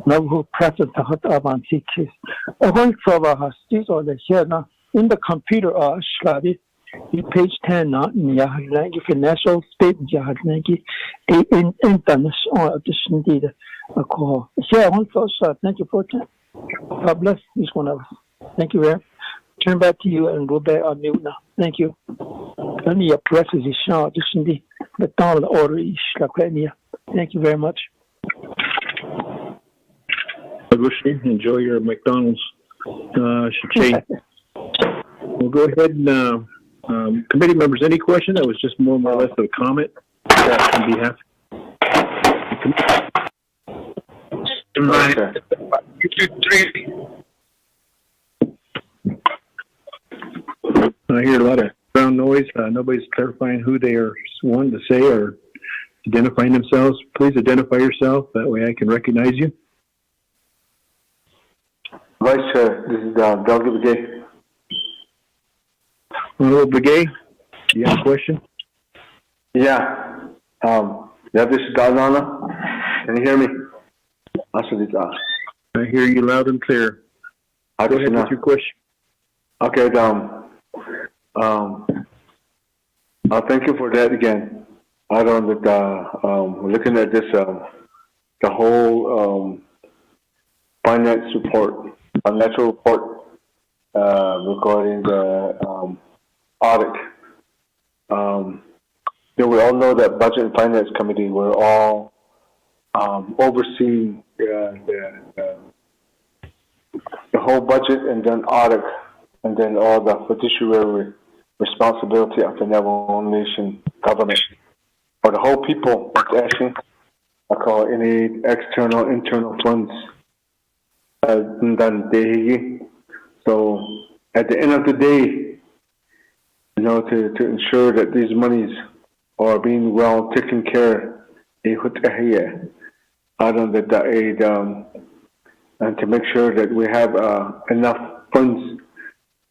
Navajo present the hot avant case. A whole server has this or the here now in the computer study. In page 10 now in Yahalangi financial statement Yahalangi in international edition data. A call. Here also thank you for that. God bless each one of us. Thank you very much. Turn back to you and go back on mute now. Thank you. Only a press is a short edition the down order is like thank you very much. Enjoy your McDonald's. We'll go ahead and committee members, any question? That was just more or less of a comment on behalf. I hear a lot of background noise. Nobody's clarifying who they are wanting to say or identifying themselves. Please identify yourself. That way I can recognize you. Vice Chair, this is Delegate Begay. Honorable Begay, do you have a question? Yeah. This is Dazana. Can you hear me? I hear you loud and clear. Go ahead with your question. Okay, thank you for that again. I don't that looking at this the whole financial report regarding the audit. We all know that Budget and Finance Committee, we're all overseeing the whole budget and then audit and then all the fiduciary responsibility of the Navajo Nation government for the whole people. Actually, I call any external, internal funds. So at the end of the day, to ensure that these monies are being well taken care of, and to make sure that we have enough funds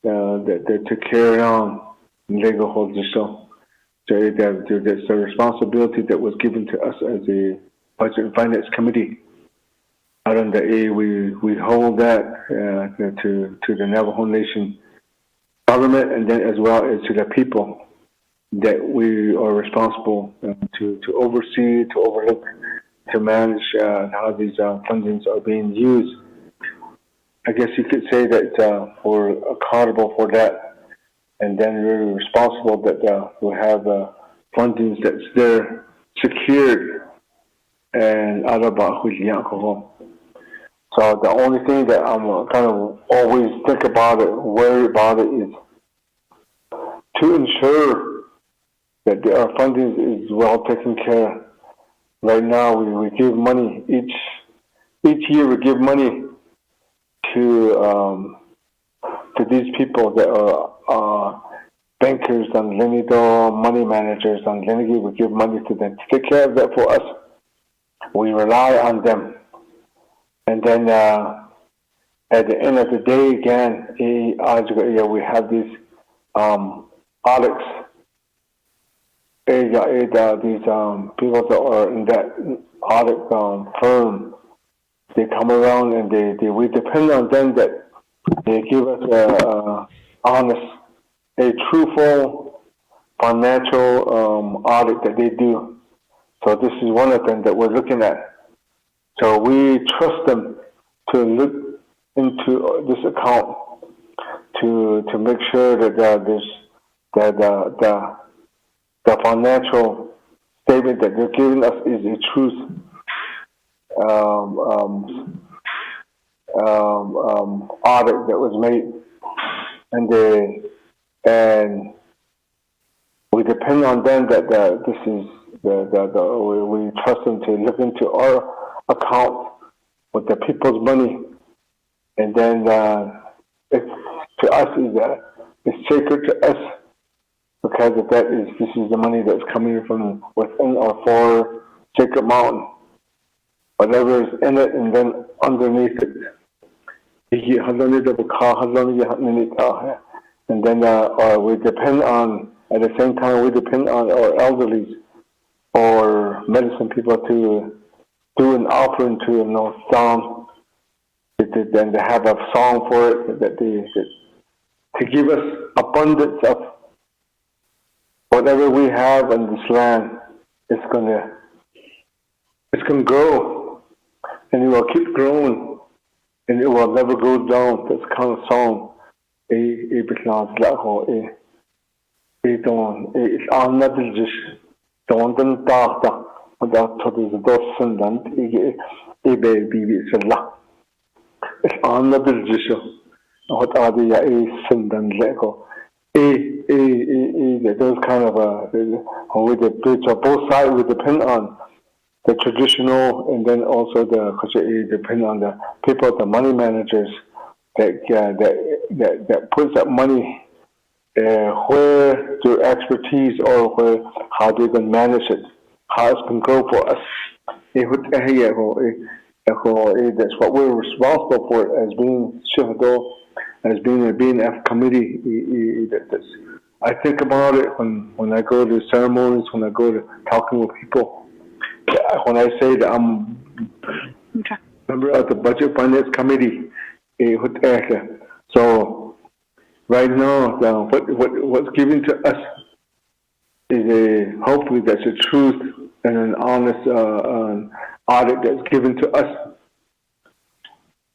that to carry on legal holds so that's the responsibility that was given to us as a Budget and Finance Committee. We hold that to the Navajo Nation government and then as well as to the people that we are responsible to oversee, to overlook, to manage how these fundings are being used. I guess you could say that we're accountable for that, and then we're responsible that we have fundings that's there secured and out of alcohol. So the only thing that I'm kind of always think about it, worry about it, is to ensure that our funding is well taken care of, right now we give money each year. We give money to these people that are bankers and Linido, money managers and Linigi. We give money to them to take care of that for us. We rely on them, and then at the end of the day, again, we have these audits. These people that are in that audit firm, they come around and we depend on them that they give us a honest, a truthful financial audit that they do. So this is one of them that we're looking at. So we trust them to look into this account to make sure that the financial statement that they're giving us is a truth audit that was made, and we depend on them that this is we trust them to look into our account with the people's money, and then it's to us it's sacred to us because of this is the money that's coming from within our four sacred mountain. Whatever is in it, and then underneath it. And then we depend on, at the same time, we depend on our elderlies or medicine people to do an offering to song. Then they have a song for it to give us abundance of whatever we have in this land. It's gonna grow, and it will keep growing, and it will never go down. That's kind of song. It's on another just don't talk about the dozen and baby it's on another just what are the send and lego those kind of with the bridge of both sides we depend on the traditional, and then also depend on the people, the money managers that puts that money where their expertise or how they can manage it, how it's can grow for us. That's what we're responsible for as being Shihado, as being a BNF committee. I think about it when I go to ceremonies, when I go to talking with people. When I say that I'm member of the Budget Finance Committee, so right now what's given to us is hopefully that's a truth and an honest audit that's given to us.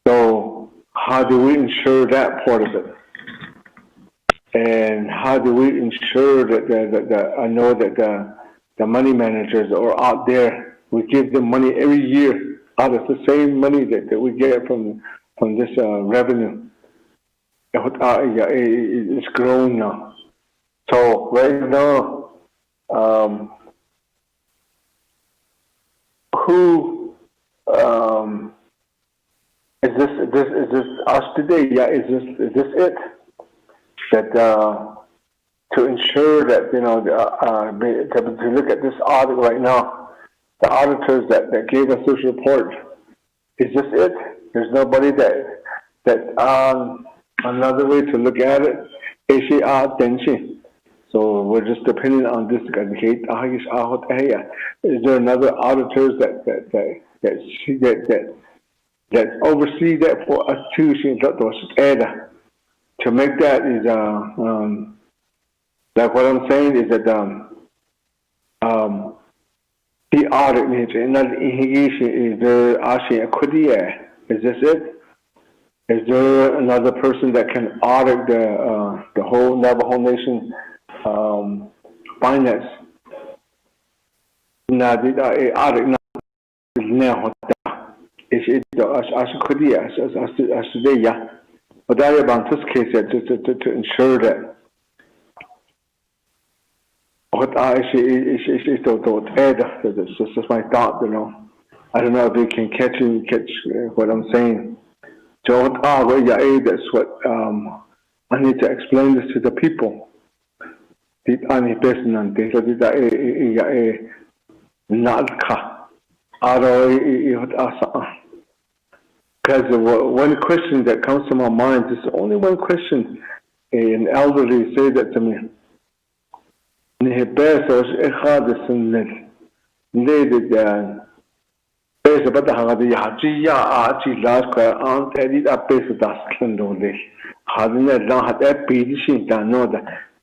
So how do we ensure that part of it? And how do we ensure that I know that the money managers are out there? We give them money every year out of the same money that we get from this revenue. It's growing now. So right now, who is this us today? Yeah, is this it? That to ensure that to look at this audit right now. The auditors that gave us this report, is this it? There's nobody that's another way to look at it. So we're just depending on this. Is there another auditors that oversee that for us too? To make that is like what I'm saying is that the audit needs another is there actually a is this it? Is there another person that can audit the whole Navajo Nation finance? Now the audit now is it as today, yeah. But I about this case to ensure that what I see is don't add. This is my thought, you know. I don't know if you can catch what I'm saying. So that's what I need to explain this to the people. Because one question that comes to my mind, there's only one question. An elderly said that to me.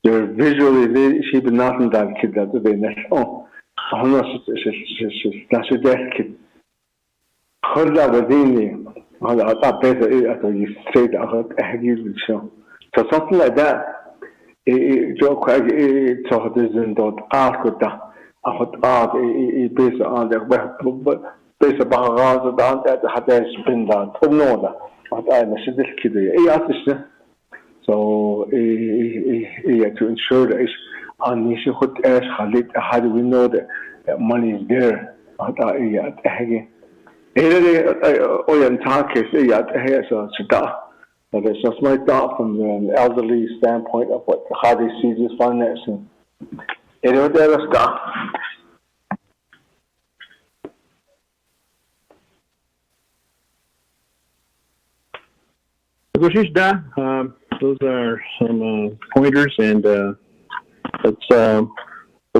They're visually she be nothing that kid that they know. Oh no, that's a dead kid. Holla within that better after you say that so something like that. Joe Craig so doesn't ask that. I would ask based on the based upon that has been done to know that. What I must kid. So to ensure that how do we know that money is there? So that's just my thought from the elderly standpoint of how they see this financing. Those are some pointers, and let's go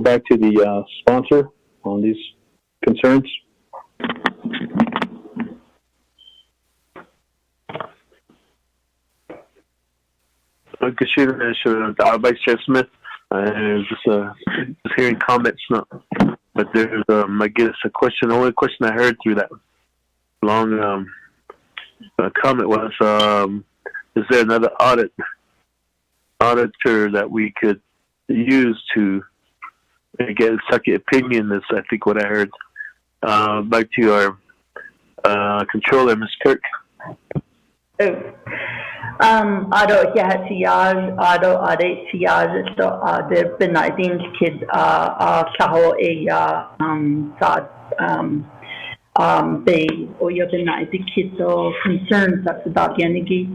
back to the sponsor on these concerns. Vice Chair Smith, just hearing comments, but there's I guess a question. The only question I heard through that long comment was, is there another auditor that we could use to get a second opinion? Is I think what I heard. Back to our controller, Ms. Kirk. Ado yahatiyaj, ado ade tiyaj, so there been I think kid kaho sad they or you been I think kids so concerns that's about yanigi.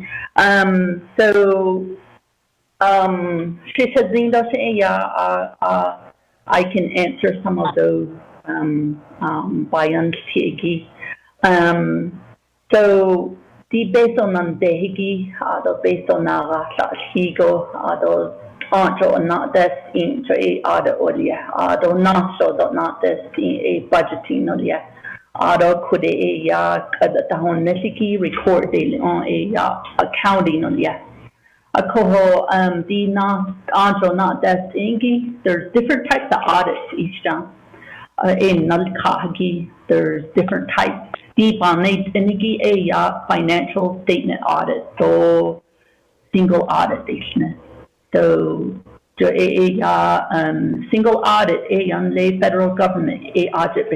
So she said Zinda say I can answer some of those by tigi. So the based on dehigi, based on higo, or not that's into a other olia, not so not that's a budgeting olia. Could a tahon nesiki record daily on a accounting olia. A coho the not that's ingi. There's different types of audits each time. In Nalkahagi, there's different types. Deep on a financial statement audit, so single audit. So single audit on the federal government audit.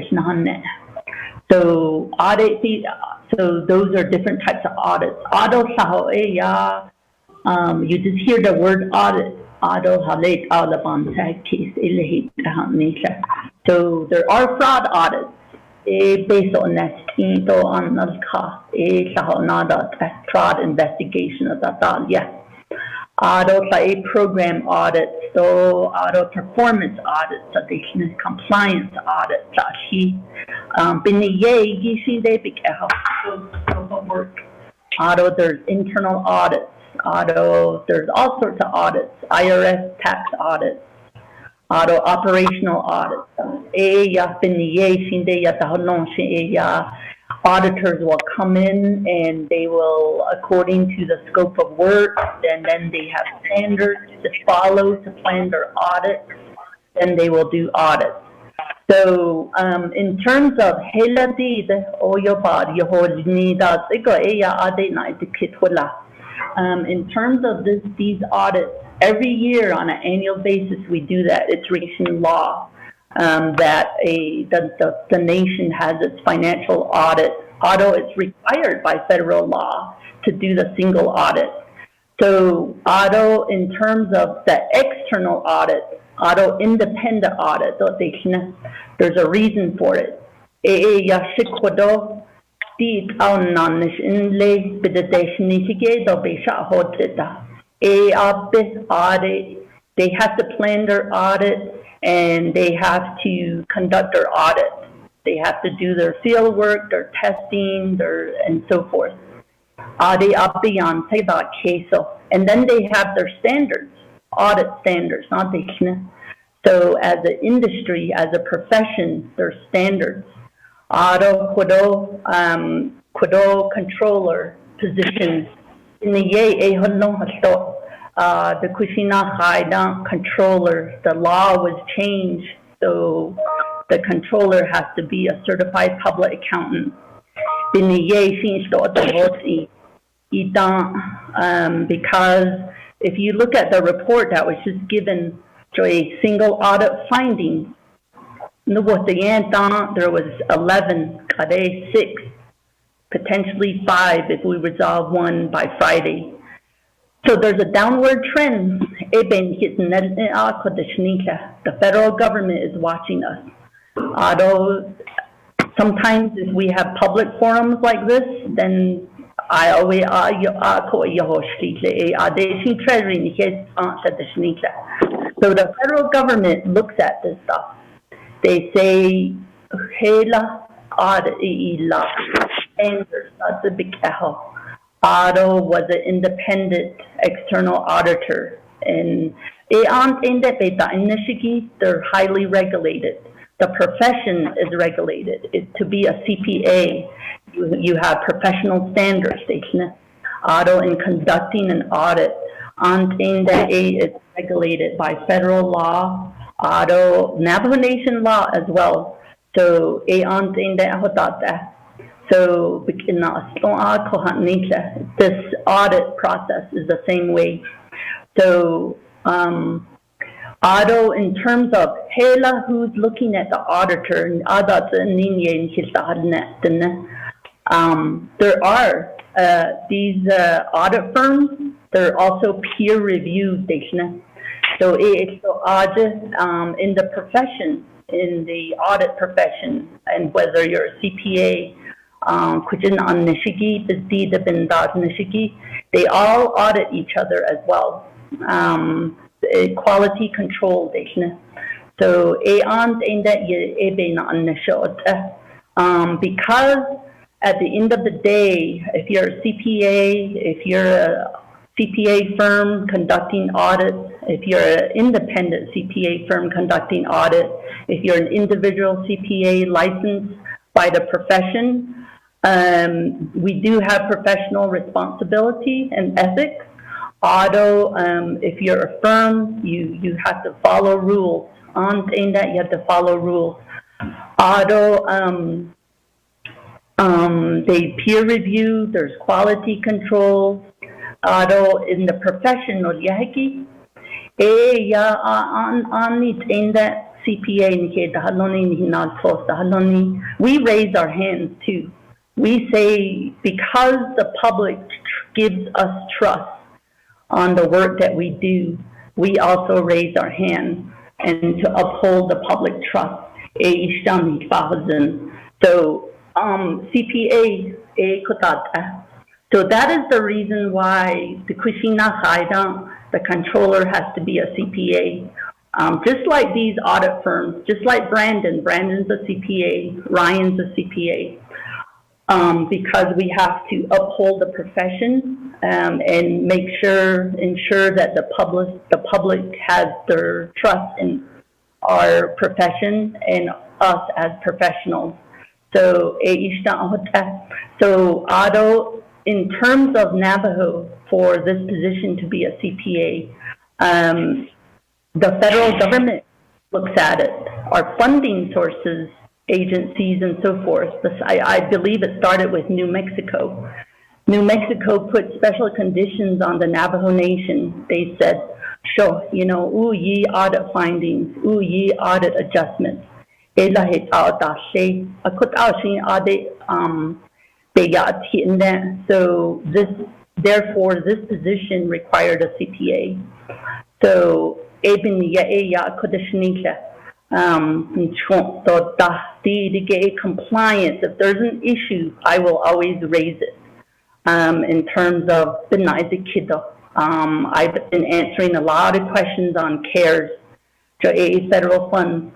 So audit so those are different types of audits. You just hear the word audit. So there are fraud audits. Based on that, fraud investigation of that, yes. A program audit, so performance audit, so compliance audit, there's internal audits, there's all sorts of audits, IRS tax audits, operational audits. Auditors will come in and they will, according to the scope of work, and then they have standards to follow to plan their audit, then they will do audits. So in terms of in terms of these audits, every year on an annual basis we do that. It's recent law that the nation has its financial audit. It's required by federal law to do the single audit. So in terms of the external audit, auto independent audit. There's a reason for it. Yashikodo, the Aunanis in lay, but the Deshnitike, the Besha Hotita. Audit, they have to plan their audit and they have to conduct their audit. They have to do their field work, their testing, and so forth. And then they have their standards, audit standards, not the. So as an industry, as a profession, their standards. Kudo controller position. In the the Kushina Haida controller, the law was changed, so the controller has to be a certified public accountant. Because if you look at the report that was just given to a single audit finding, there was 11, 6, potentially 5 if we resolve one by Friday. So there's a downward trend. The federal government is watching us. Although sometimes if we have public forums like this, then I always so the federal government looks at this stuff. They say, Otto was an independent external auditor, and they're highly regulated. The profession is regulated. To be a CPA, you have professional standards. Otto, in conducting an audit, is regulated by federal law, Otto Navajo Nation law as well. So, so this audit process is the same way. So, Otto, in terms of who's looking at the auditor, there are these audit firms. They're also peer reviewed. So it's in the profession, in the audit profession, and whether you're a CPA, they all audit each other as well. Quality control. So because at the end of the day, if you're a CPA, if you're a CPA firm conducting audits, if you're an independent CPA firm conducting audit, if you're an individual CPA licensed by the profession, we do have professional responsibility and ethics. Although, if you're a firm, you have to follow rules. On saying that, you have to follow rules. Although, they peer review, there's quality control. Although in the professional, we raise our hands too. We say, because the public gives us trust on the work that we do, we also raise our hand and to uphold the public trust. So, CPA, so that is the reason why the Kushina Haida, the controller, has to be a CPA. Just like these audit firms, just like Brandon's a CPA, Ryan's a CPA. Because we have to uphold the profession and ensure that the public has their trust in our profession and us as professionals. So, Otto, in terms of Navajo, for this position to be a CPA, the federal government looks at it. Our funding sources, agencies and so forth. I believe it started with New Mexico. New Mexico put special conditions on the Navajo Nation. They said, sure, ye audit findings, ye audit adjustments. So therefore this position required a CPA. So eben ya kodishnika. Compliance. If there's an issue, I will always raise it. In terms of I've been answering a lot of questions on CARES, federal funds.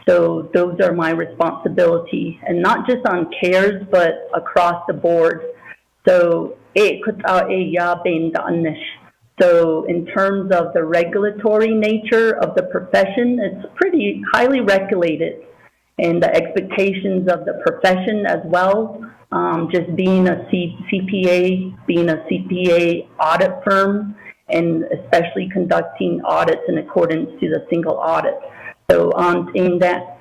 So those are my responsibilities, and not just on CARES, but across the board. So So in terms of the regulatory nature of the profession, it's pretty highly regulated, and the expectations of the profession as well. Just being a CPA, being a CPA audit firm, and especially conducting audits in accordance to the single audit. So in that,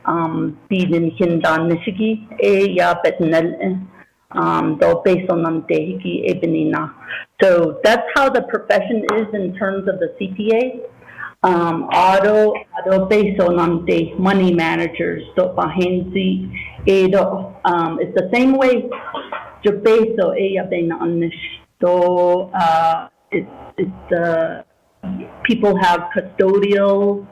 so that's how the profession is in terms of the CPA. Auto based on the money managers. So it's the same way. So it's people have custodial.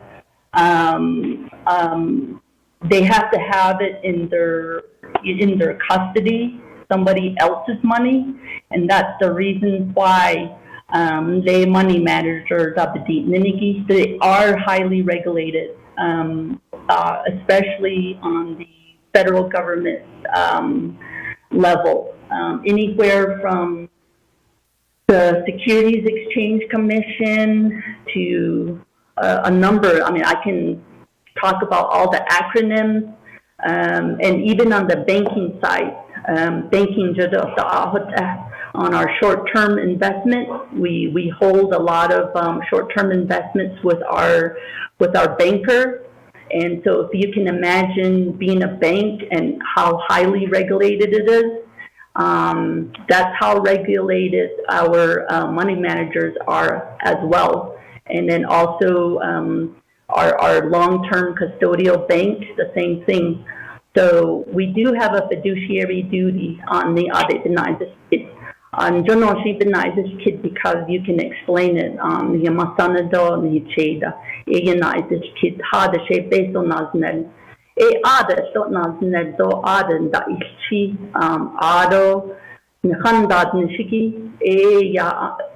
They have to have it in their custody, somebody else's money, and that's the reason why the money managers they are highly regulated, especially on the federal government level. Anywhere from the Securities Exchange Commission to a number. I mean, I can talk about all the acronyms, and even on the banking side, on our short-term investment, we hold a lot of short-term investments with our banker. And so if you can imagine being a bank and how highly regulated it is, that's how regulated our money managers are as well. And then also our long-term custodial bank, the same thing. So we do have a fiduciary duty on the audit denied this kid. On general she denies this kid because you can explain it. The masanado ni cheda. Denies this kid hard the shape based on naznel. Audit so naznel do audit da ichi auto nikhandad nishiki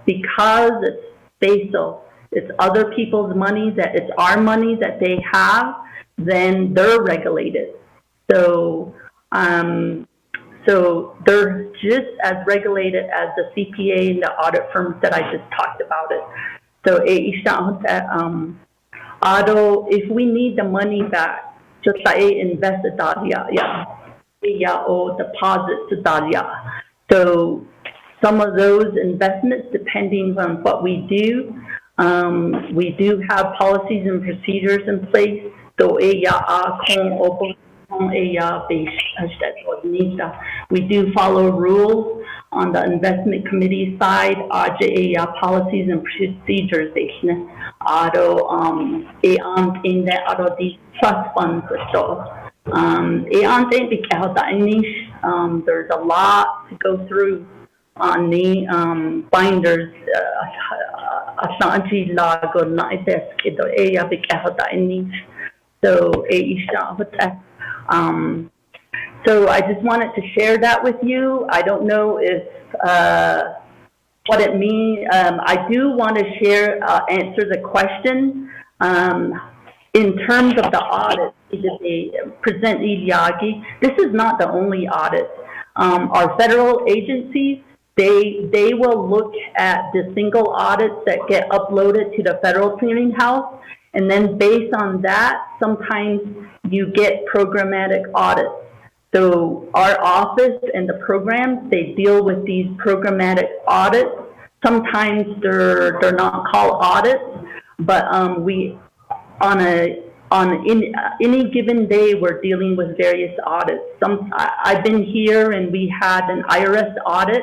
because it's based on it's other people's money that it's our money that they have, then they're regulated. So, so they're just as regulated as the CPA and the audit firms that I just talked about it. So, if we need the money back, just invest it or deposit to. So, some of those investments, depending on what we do have policies and procedures in place. So, we do follow rules on the investment committee side, policies and procedures. In the trust funds. There's a lot to go through on the binders. So I just wanted to share that with you. I don't know if what it means. I do want to share, answer the question in terms of the audit. Present Idiagi. This is not the only audit. Our federal agencies, they will look at the single audits that get uploaded to the federal clearinghouse, and then based on that, sometimes you get programmatic audits. So our office and the programs, they deal with these programmatic audits. Sometimes they're not called audits, but we on any given day we're dealing with various audits. I've been here and we had an IRS audit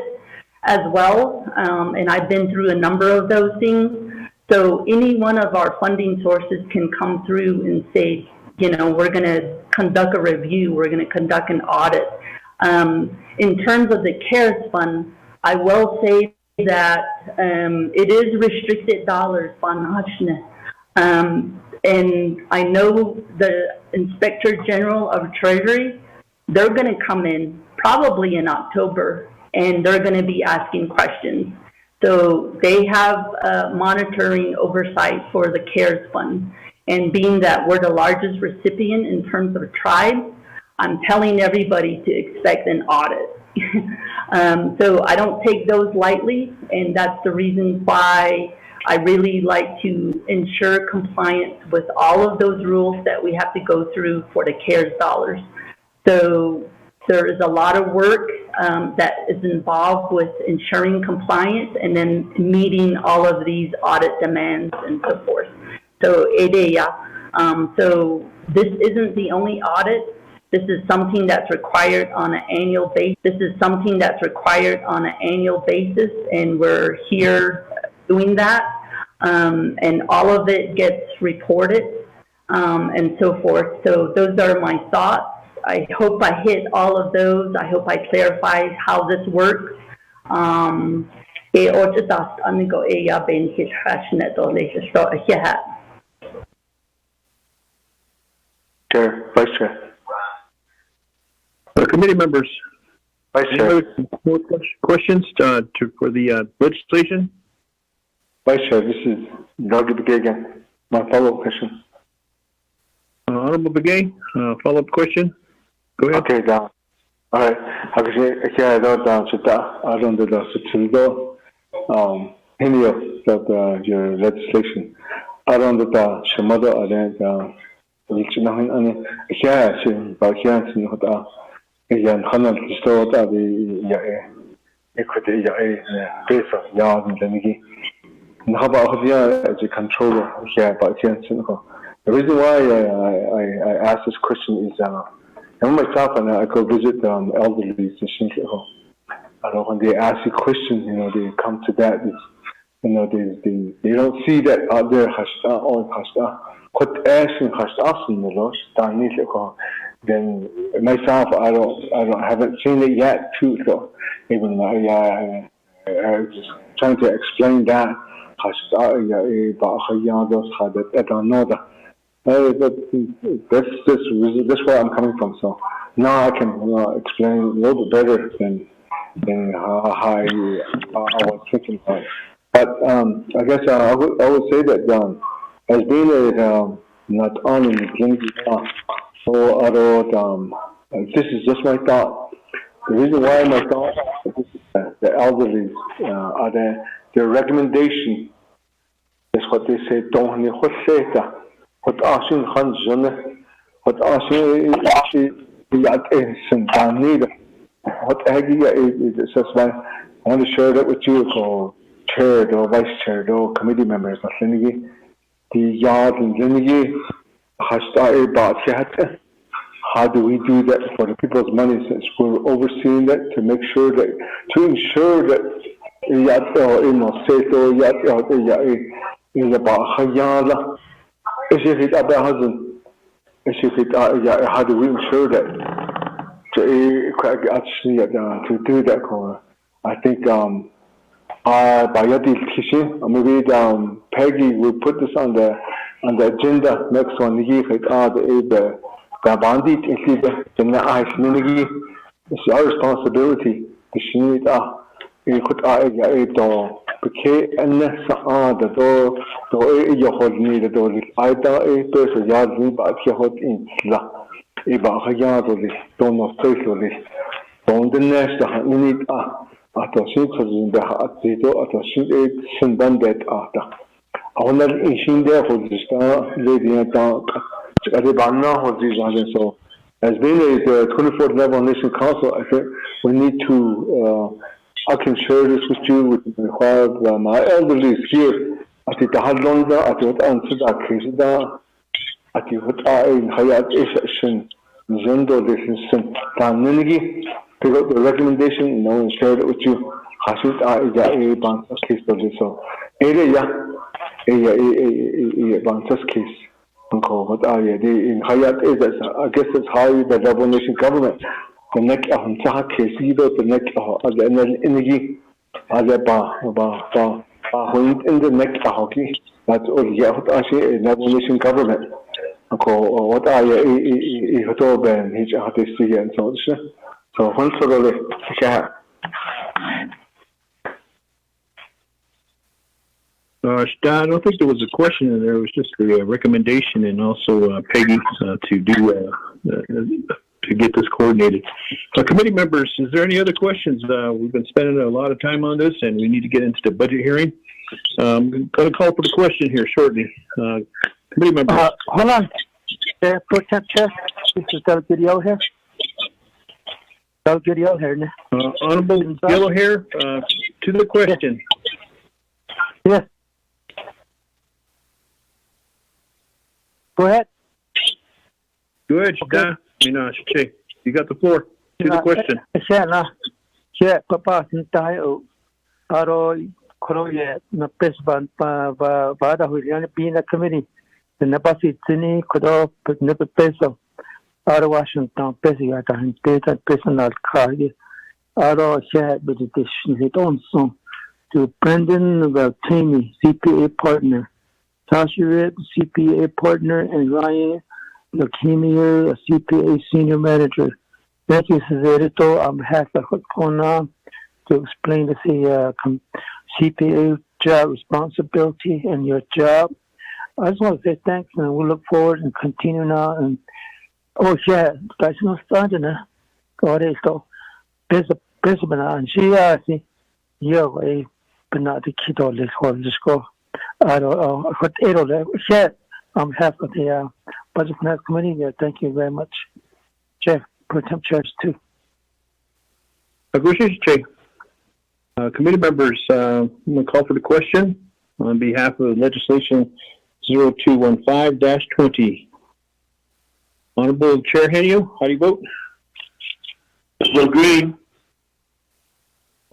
as well, and I've been through a number of those things. So any one of our funding sources can come through and say, you know, we're going to conduct a review, we're going to conduct an audit. In terms of the CARES fund, I will say that it is restricted dollars, and I know the Inspector General of Treasury, they're going to come in probably in October, and they're going to be asking questions. So they have monitoring oversight for the CARES Fund. And being that we're the largest recipient in terms of tribes, I'm telling everybody to expect an audit. So I don't take those lightly, and that's the reason why I really like to ensure compliance with all of those rules that we have to go through for the CARES dollars. So there is a lot of work that is involved with ensuring compliance and then meeting all of these audit demands and so forth. So so this isn't the only audit. This is something that's required on an annual basis. And we're here doing that. And all of it gets reported and so forth. So those are my thoughts. I hope I hit all of those. I hope I clarified how this works. Chair, Vice Chair. Committee members, Vice any Chair. other more questions for the legislation? Vice Chair, this is Dr. Begay again. My follow-up question. Honorable Begay, follow-up question. Go ahead. Okay, down. All right. I don't that your legislation. I don't that Shamada and Yan Hanal Kisto the Yae equity Yae base of Yard and Lenigi. Nahabadia as a controller here by Jensen. The reason why I asked this question is I myself and I go visit elderly when they ask you questions, they come to that. They don't see that out there. Then myself, I haven't seen it yet too. So even I just trying to explain that. I don't know that. That's where I'm coming from. So now I can explain a little bit better than how I was thinking about it. But I guess I would say that as being a not only or other, this is just my thought. The reason why my thought is the elderly are their recommendation is what they say. Don't what say that. What asking Hanson, what asking what is just why I want to share that with you, for chair or vice chair or committee members of Linigi, the yard and Linigi has started about how do we do that for the people's money, since we're overseeing that to make sure that to ensure that how do we ensure that to do that? I think maybe Peggy will put this on the agenda next one. It's our responsibility so as being a 24th Naval Nation Council, I think we need to I can share this with you with my elderly here. I think the Hadlonda, I think answer that case I think what I in Hayat Ishan Zendo listen Tanigi pick up the recommendation, and share it with you. Hashit a Bantas case so area Bantas case. What are you in Hayat is I guess it's how the Naval Nation government. The neck of Tahak case, the neck of the energy in the next hockey, that's all yeah, actually, nation government. What are you, Hotoben, each artist and so on. So, once for I don't think there was a question in there. It was just a recommendation, and also Peggy to do to get this coordinated. Committee members, is there any other questions? We've been spending a lot of time on this, and we need to get into the budget hearing. I'm going to call for the question here shortly. Committee members. Hold on. Chair, Chair. This is Delegate Yellow here. Delegate Yellow here. Honorable Yellow Hair, to the question. Yes. Go ahead. Go ahead, Shita. You got the floor. To the question. Chair, Papa, Sintai, Aro, Koroye, Napisban, Vada, who is being a committee. The Napasi Tini, Kodo, but never peso. Aro Washington, Pesiata, and Peter, personal card. Aro shared meditation, his own song. To Brendan Valtini, CPA partner. Tasha CPA partner, and Ryan Leukemia, a CPA senior manager. Thank you, Cesarito, on behalf of Hukona, to explain the CPA job responsibility and your job. I just want to say thanks, and we look forward and continue now. And guys, no starting now. Go ahead, so. Pesabana, and she, you're a Benati Kito, let's hold this go. I don't know. On behalf of the Budget Finance Committee, thank you very much. Chair, Pro Temp Chairs, too. Committee members, I'm going to call for the question on behalf of legislation 0215-20. Honorable Chair Henio, how do you vote? Vote green.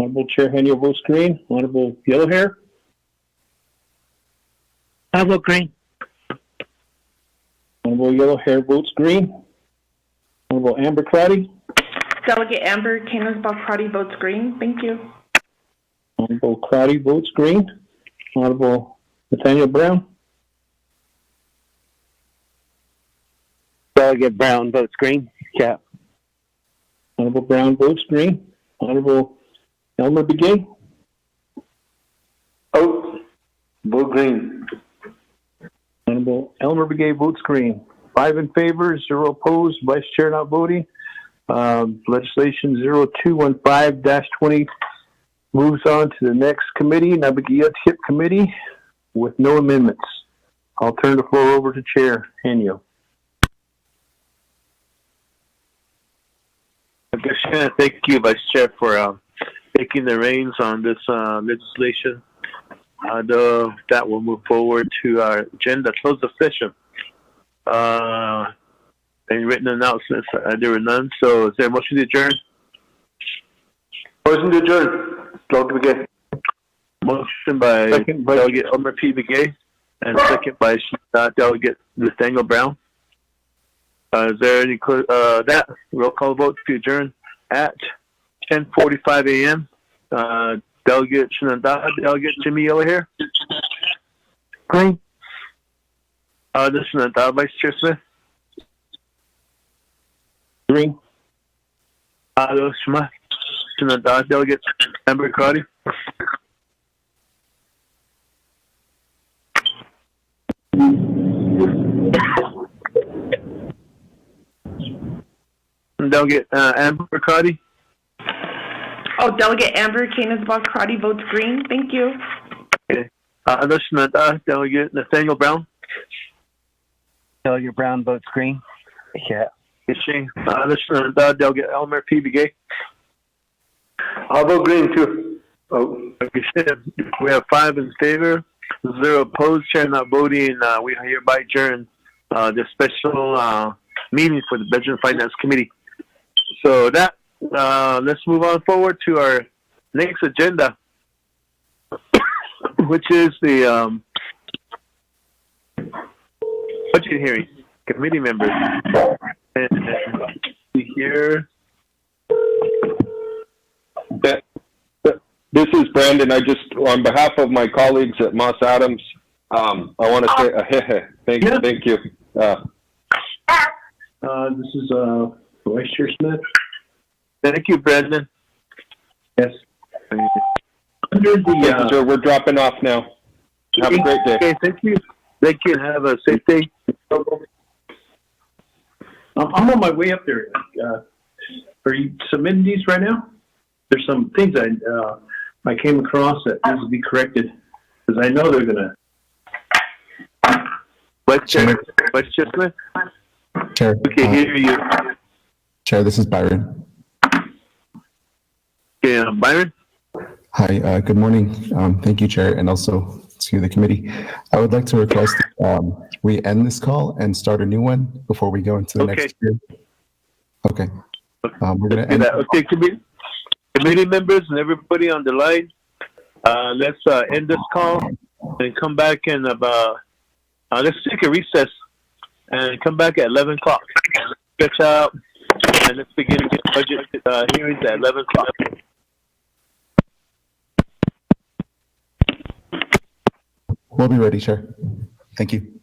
Honorable Chair Henio votes green. Honorable Yellow Hair? I vote green. Honorable Yellow Hair votes green. Honorable Amber Crotty? Delegate Amber Canosbaugh-Crotty votes green. Thank you. Honorable Crotty votes green. Honorable Nathaniel Brown? Delegate Brown votes green. Yeah. Honorable Brown votes green. Honorable Elmer Begay? Vote green. Honorable Elmer Begay votes green. 5 in favor, 0 opposed, Vice Chair not voting. Legislation 0215-20 moves on to the next committee, Nabagia Tip Committee, with no amendments. I'll turn the floor over to Chair Henio. Thank you, Vice Chair, for taking the reins on this legislation. That will move forward to our agenda. Close the session. Any written announcements? There were none. So is there a motion to adjourn? Motion to adjourn. Delegate Begay. Motion by Delegate Elmer P. Begay, and second by Delegate Nathaniel Brown. Is there any that roll call vote to adjourn at 10:45 a.m. Delegate Shenandoah, Delegate Jimmy Yellow here. Green. This is Shenandoah, Vice Chair Smith. Green. Shenandoah, Delegate Amber Crotty. Delegate Amber Crotty. Oh, Delegate Amber Canosbaugh-Crotty votes green. Thank you. Okay. Delegate Nathaniel Brown. Delegate Brown votes green. Yeah. Delegate Elmer P. Begay. I'll vote green too. Oh. Like we said, we have 5 in favor, 0 opposed, Chair not voting. We hereby adjourn this special meeting for the Budget and Finance Committee. So that let's move on forward to our next agenda, which is the budget hearing. Committee members. And here, This is Brandon. I just, on behalf of my colleagues at Moss Adams, I want to say thank you. This is Vice Chair Smith. Thank you, Brandon. Yes. Under the Sir, we're dropping off now. Have a great day. Okay, thank you. Thank you. Have a safe day. I'm on my way up there. Are you submitting these right now? There's some things I came across that needs to be corrected because I know they're gonna. Vice Chair Smith. Chair. We can hear you. Chair, this is Byron. Okay, Byron. Hi, good morning. Thank you, Chair, and also to the committee. I would like to request we end this call and start a new one before we go into the next year. Okay. We're going to end. Okay, committee members and everybody on the line, let's end this call and come back in about, let's take a recess and come back at 11 o'clock. Stretch out and let's begin the budget hearings at 11 o'clock. We'll be ready, Chair. Thank you.